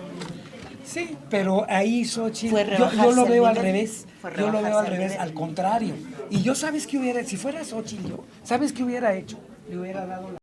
Sí, pero ahí Xochitl, Fue yo rebajarse lo veo el al nivel. revés, Fue yo lo veo rebajarse al el revés, nivel. al contrario. Y yo, ¿sabes qué hubiera, si fuera Xochitl yo, ¿sabes qué hubiera hecho? Le hubiera dado